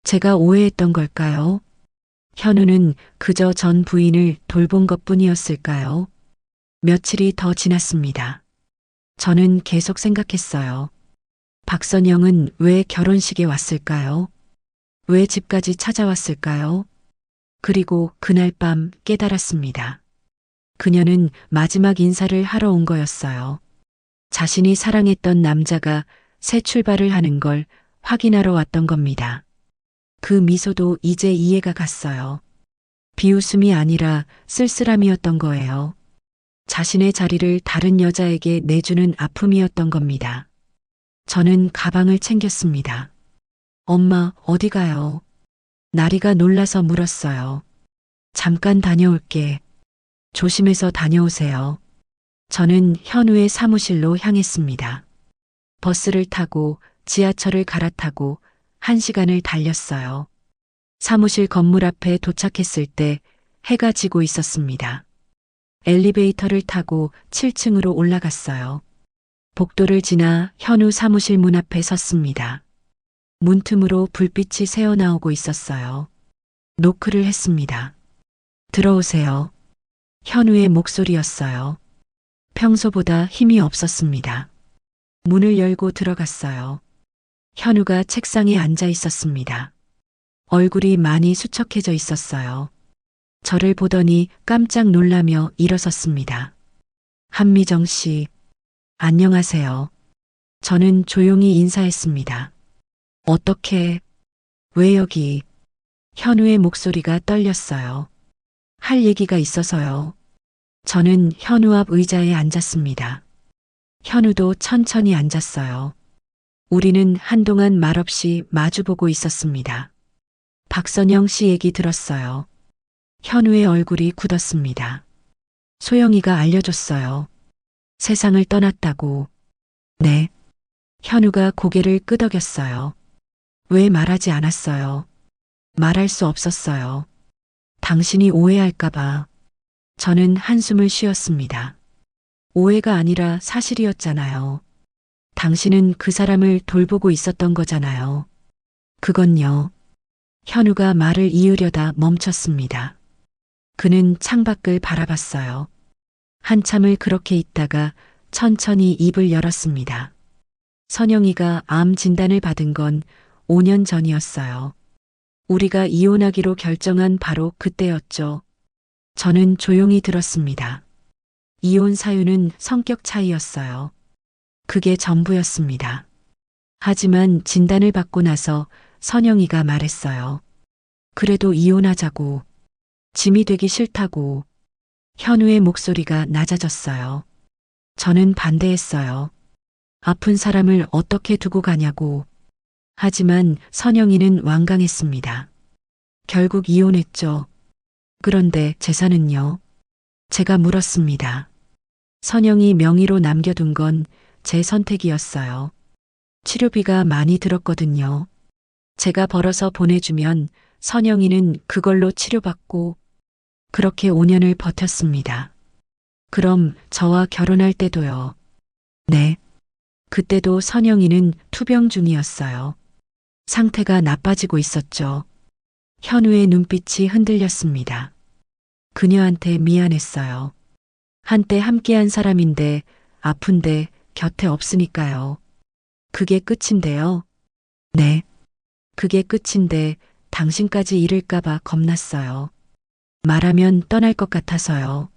제가 오해했던 걸까요? 현우는 그저 전 부인을 돌본 것뿐이었을까요? 며칠이 더 지났습니다. 저는 계속 생각했어요. 박선영은 왜 결혼식에 왔을까요? 왜 집까지 찾아왔을까요? 그리고 그날 밤 깨달았습니다. 그녀는 마지막 인사를 하러 온 거였어요. 자신이 사랑했던 남자가 새 출발을 하는 걸 확인하러 왔던 겁니다. 그 미소도 이제 이해가 갔어요. 비웃음이 아니라 쓸쓸함이었던 거예요. 자신의 자리를 다른 여자에게 내주는 아픔이었던 겁니다. 저는 가방을 챙겼습니다. 엄마, 어디 가요? 나리가 놀라서 물었어요. 잠깐 다녀올게. 조심해서 다녀오세요. 저는 현우의 사무실로 향했습니다. 버스를 타고 지하철을 갈아타고 1시간을 달렸어요. 사무실 건물 앞에 도착했을 때 해가 지고 있었습니다. 엘리베이터를 타고 7층으로 올라갔어요. 복도를 지나 현우 사무실 문 앞에 섰습니다. 문틈으로 불빛이 새어나오고 있었어요. 노크를 했습니다. 들어오세요. 현우의 목소리였어요. 평소보다 힘이 없었습니다. 문을 열고 들어갔어요. 현우가 책상에 앉아 있었습니다. 얼굴이 많이 수척해져 있었어요. 저를 보더니 깜짝 놀라며 일어섰습니다. 한미정 씨, 안녕하세요. 저는 조용히 인사했습니다. 어떻게, 왜 여기? 현우의 목소리가 떨렸어요. 할 얘기가 있어서요. 저는 현우 앞 의자에 앉았습니다. 현우도 천천히 앉았어요. 우리는 한동안 말없이 마주보고 있었습니다. 박선영 씨 얘기 들었어요. 현우의 얼굴이 굳었습니다. 소영이가 알려줬어요. 세상을 떠났다고. 네. 현우가 고개를 끄덕였어요. 왜 말하지 않았어요? 말할 수 없었어요. 당신이 오해할까봐. 저는 한숨을 쉬었습니다. 오해가 아니라 사실이었잖아요. 당신은 그 사람을 돌보고 있었던 거잖아요. 그건요. 현우가 말을 이으려다 멈췄습니다. 그는 창밖을 바라봤어요. 한참을 그렇게 있다가 천천히 입을 열었습니다. 선영이가 암 진단을 받은 건 5년 전이었어요. 우리가 이혼하기로 결정한 바로 그때였죠. 저는 조용히 들었습니다. 이혼 사유는 성격 차이였어요. 그게 전부였습니다. 하지만 진단을 받고 나서 선영이가 말했어요. 그래도 이혼하자고. 짐이 되기 싫다고. 현우의 목소리가 낮아졌어요. 저는 반대했어요. 아픈 사람을 어떻게 두고 가냐고. 하지만 선영이는 완강했습니다. 결국 이혼했죠. 그런데 재산은요? 제가 물었습니다. 선영이 명의로 남겨둔 건 제 선택이었어요. 치료비가 많이 들었거든요. 제가 벌어서 보내주면 선영이는 그걸로 치료받고 그렇게 5년을 버텼습니다. 그럼 저와 결혼할 때도요. 네. 그때도 선영이는 투병 중이었어요. 상태가 나빠지고 있었죠. 현우의 눈빛이 흔들렸습니다. 그녀한테 미안했어요. 한때 함께한 사람인데 아픈데 곁에 없으니까요. 그게 끝인데요. 네. 그게 끝인데 당신까지 잃을까봐 겁났어요. 말하면 떠날 것 같아서요.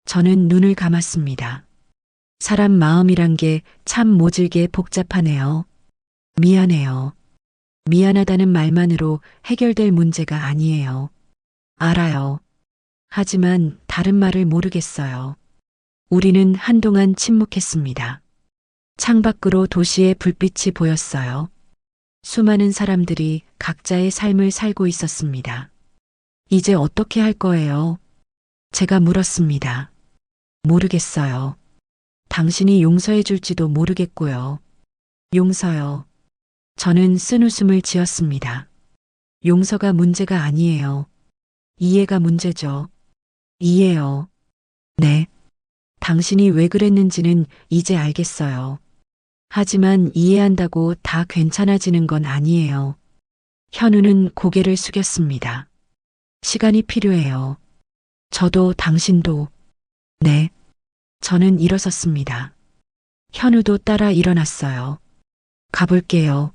저는 눈을 감았습니다. 사람 마음이란 게 참 모질게 복잡하네요. 미안해요. 미안하다는 말만으로 해결될 문제가 아니에요. 알아요. 하지만 다른 말을 모르겠어요. 우리는 한동안 침묵했습니다. 창밖으로 도시의 불빛이 보였어요. 수많은 사람들이 각자의 삶을 살고 있었습니다. 이제 어떻게 할 거예요? 제가 물었습니다. 모르겠어요. 당신이 용서해 줄지도 모르겠고요. 용서요. 저는 쓴웃음을 지었습니다. 용서가 문제가 아니에요. 이해가 문제죠. 이해요. 네. 당신이 왜 그랬는지는 이제 알겠어요. 하지만 이해한다고 다 괜찮아지는 건 아니에요. 현우는 고개를 숙였습니다. 시간이 필요해요. 저도 당신도. 네. 저는 일어섰습니다. 현우도 따라 일어났어요. 가볼게요.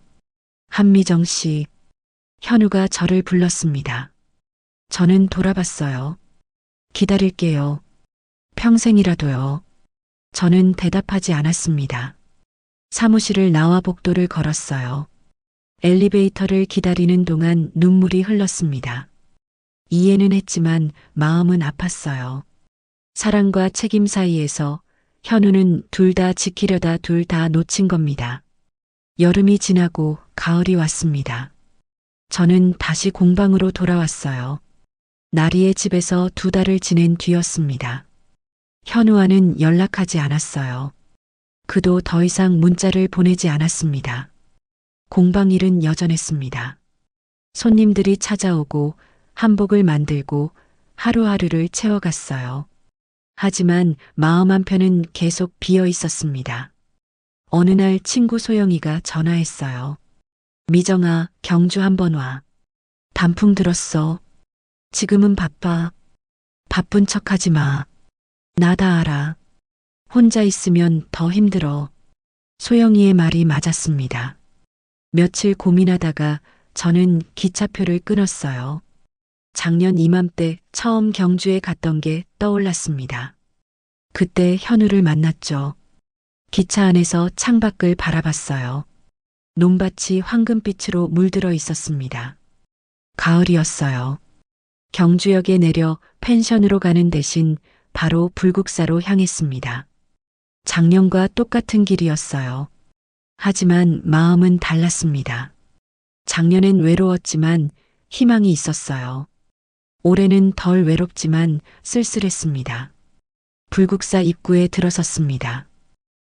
한미정 씨. 현우가 저를 불렀습니다. 저는 돌아봤어요. 기다릴게요. 평생이라도요. 저는 대답하지 않았습니다. 사무실을 나와 복도를 걸었어요. 엘리베이터를 기다리는 동안 눈물이 흘렀습니다. 이해는 했지만 마음은 아팠어요. 사랑과 책임 사이에서 현우는 둘 다 지키려다 둘 다 놓친 겁니다. 여름이 지나고 가을이 왔습니다. 저는 다시 공방으로 돌아왔어요. 나리의 집에서 2달을 지낸 뒤였습니다. 현우와는 연락하지 않았어요. 그도 더 이상 문자를 보내지 않았습니다. 공방 일은 여전했습니다. 손님들이 찾아오고 한복을 만들고 하루하루를 채워갔어요. 하지만 마음 한편은 계속 비어 있었습니다. 어느 날 친구 소영이가 전화했어요. 미정아, 경주 한번 와. 단풍 들었어. 지금은 바빠. 바쁜 척하지 마. 나 다 알아. 혼자 있으면 더 힘들어. 소영이의 말이 맞았습니다. 며칠 고민하다가 저는 기차표를 끊었어요. 작년 이맘때 처음 경주에 갔던 게 떠올랐습니다. 그때 현우를 만났죠. 기차 안에서 창밖을 바라봤어요. 논밭이 황금빛으로 물들어 있었습니다. 가을이었어요. 경주역에 내려 펜션으로 가는 대신 바로 불국사로 향했습니다. 작년과 똑같은 길이었어요. 하지만 마음은 달랐습니다. 작년엔 외로웠지만 희망이 있었어요. 올해는 덜 외롭지만 쓸쓸했습니다. 불국사 입구에 들어섰습니다.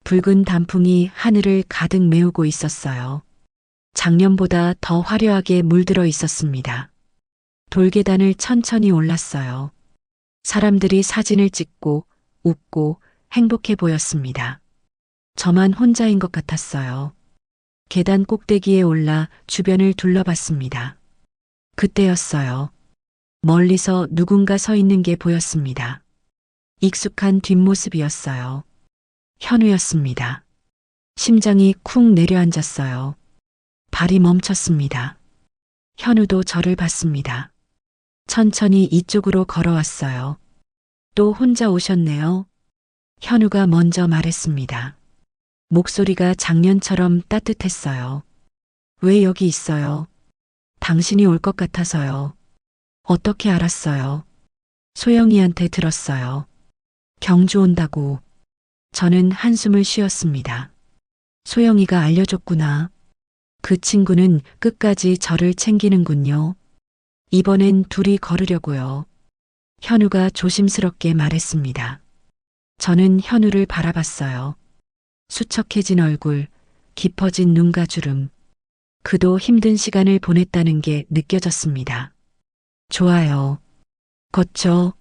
붉은 단풍이 하늘을 가득 메우고 있었어요. 작년보다 더 화려하게 물들어 있었습니다. 돌계단을 천천히 올랐어요. 사람들이 사진을 찍고 웃고 행복해 보였습니다. 저만 혼자인 것 같았어요. 계단 꼭대기에 올라 주변을 둘러봤습니다. 그때였어요. 멀리서 누군가 서 있는 게 보였습니다. 익숙한 뒷모습이었어요. 현우였습니다. 심장이 쿵 내려앉았어요. 발이 멈췄습니다. 현우도 저를 봤습니다. 천천히 이쪽으로 걸어왔어요. 또 혼자 오셨네요. 현우가 먼저 말했습니다. 목소리가 작년처럼 따뜻했어요. 왜 여기 있어요? 당신이 올 것 같아서요. 어떻게 알았어요? 소영이한테 들었어요. 경주 온다고. 저는 한숨을 쉬었습니다. 소영이가 알려줬구나. 그 친구는 끝까지 저를 챙기는군요. 이번엔 둘이 걸으려고요. 현우가 조심스럽게 말했습니다. 저는 현우를 바라봤어요. 수척해진 얼굴, 깊어진 눈가 주름. 그도 힘든 시간을 보냈다는 게 느껴졌습니다. 좋아요. 걷죠.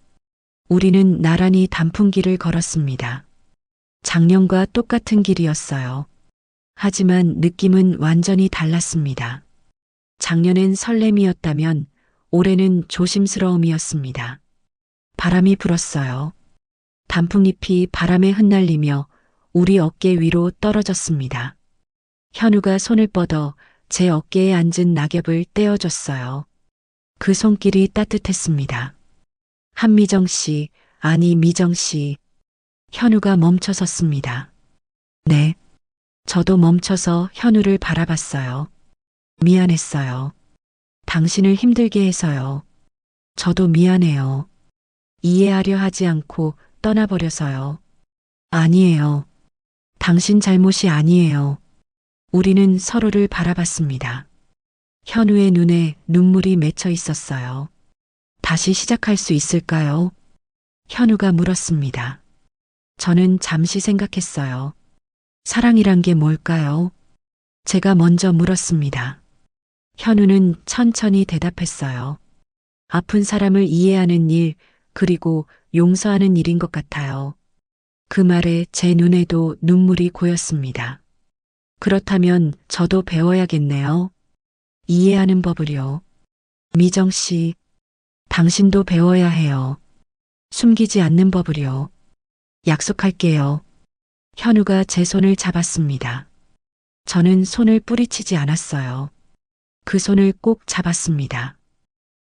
우리는 나란히 단풍길을 걸었습니다. 작년과 똑같은 길이었어요. 하지만 느낌은 완전히 달랐습니다. 작년엔 설렘이었다면 올해는 조심스러움이었습니다. 바람이 불었어요. 단풍잎이 바람에 흩날리며 우리 어깨 위로 떨어졌습니다. 현우가 손을 뻗어 제 어깨에 앉은 낙엽을 떼어줬어요. 그 손길이 따뜻했습니다. 한미정 씨, 아니 미정 씨. 현우가 멈춰 섰습니다. 네. 저도 멈춰서 현우를 바라봤어요. 미안했어요. 당신을 힘들게 해서요. 저도 미안해요. 이해하려 하지 않고 떠나버려서요. 아니에요. 당신 잘못이 아니에요. 우리는 서로를 바라봤습니다. 현우의 눈에 눈물이 맺혀 있었어요. 다시 시작할 수 있을까요? 현우가 물었습니다. 저는 잠시 생각했어요. 사랑이란 게 뭘까요? 제가 먼저 물었습니다. 현우는 천천히 대답했어요. 아픈 사람을 이해하는 일, 그리고 용서하는 일인 것 같아요. 그 말에 제 눈에도 눈물이 고였습니다. 그렇다면 저도 배워야겠네요. 이해하는 법을요. 미정 씨, 당신도 배워야 해요. 숨기지 않는 법을요. 약속할게요. 현우가 제 손을 잡았습니다. 저는 손을 뿌리치지 않았어요. 그 손을 꼭 잡았습니다.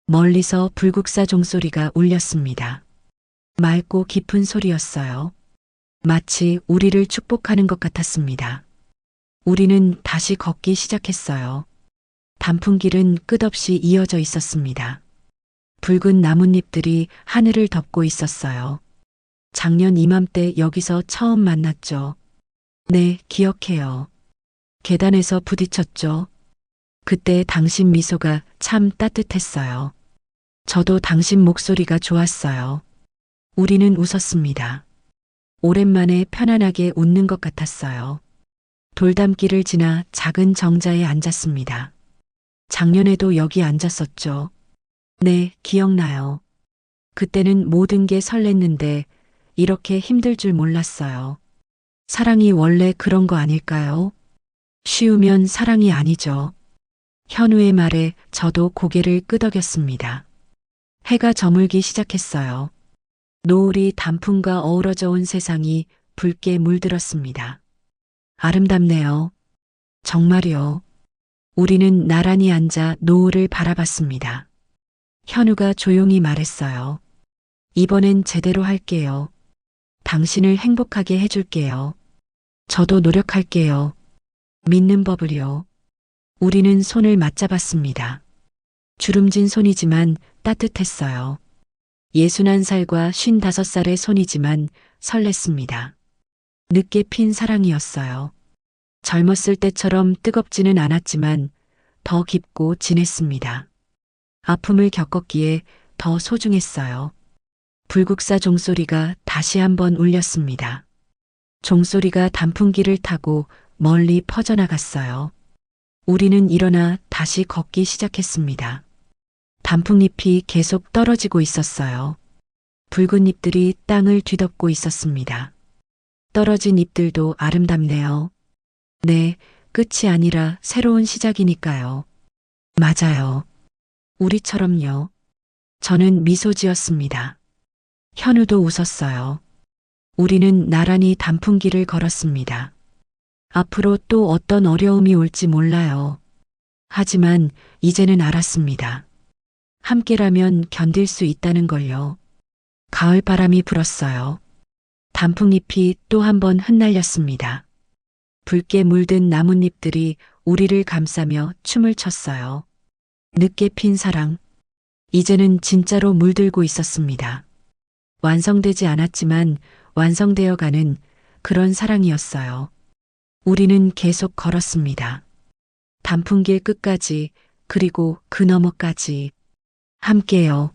멀리서 불국사 종소리가 울렸습니다. 맑고 깊은 소리였어요. 마치 우리를 축복하는 것 같았습니다. 우리는 다시 걷기 시작했어요. 단풍길은 끝없이 이어져 있었습니다. 붉은 나뭇잎들이 하늘을 덮고 있었어요. 작년 이맘때 여기서 처음 만났죠. 네, 기억해요. 계단에서 부딪혔죠. 그때 당신 미소가 참 따뜻했어요. 저도 당신 목소리가 좋았어요. 우리는 웃었습니다. 오랜만에 편안하게 웃는 것 같았어요. 돌담길을 지나 작은 정자에 앉았습니다. 작년에도 여기 앉았었죠. 네, 기억나요. 그때는 모든 게 설렜는데 이렇게 힘들 줄 몰랐어요. 사랑이 원래 그런 거 아닐까요? 쉬우면 사랑이 아니죠. 현우의 말에 저도 고개를 끄덕였습니다. 해가 저물기 시작했어요. 노을이 단풍과 어우러져 온 세상이 붉게 물들었습니다. 아름답네요. 정말요. 우리는 나란히 앉아 노을을 바라봤습니다. 현우가 조용히 말했어요. 이번엔 제대로 할게요. 당신을 행복하게 해줄게요. 저도 노력할게요. 믿는 법을요. 우리는 손을 맞잡았습니다. 주름진 손이지만 따뜻했어요. 61살과 55살의 손이지만 설렜습니다. 늦게 핀 사랑이었어요. 젊었을 때처럼 뜨겁지는 않았지만 더 깊고 진했습니다. 아픔을 겪었기에 더 소중했어요. 불국사 종소리가 다시 한번 울렸습니다. 종소리가 단풍길을 타고 멀리 퍼져나갔어요. 우리는 일어나 다시 걷기 시작했습니다. 단풍잎이 계속 떨어지고 있었어요. 붉은 잎들이 땅을 뒤덮고 있었습니다. 떨어진 잎들도 아름답네요. 네, 끝이 아니라 새로운 시작이니까요. 맞아요. 우리처럼요. 저는 미소 지었습니다. 현우도 웃었어요. 우리는 나란히 단풍길을 걸었습니다. 앞으로 또 어떤 어려움이 올지 몰라요. 하지만 이제는 알았습니다. 함께라면 견딜 수 있다는 걸요. 가을 바람이 불었어요. 단풍잎이 또 한 번 흩날렸습니다. 붉게 물든 나뭇잎들이 우리를 감싸며 춤을 췄어요. 늦게 핀 사랑. 이제는 진짜로 물들고 있었습니다. 완성되지 않았지만 완성되어 가는 그런 사랑이었어요. 우리는 계속 걸었습니다. 단풍길 끝까지, 그리고 그 너머까지. 함께요.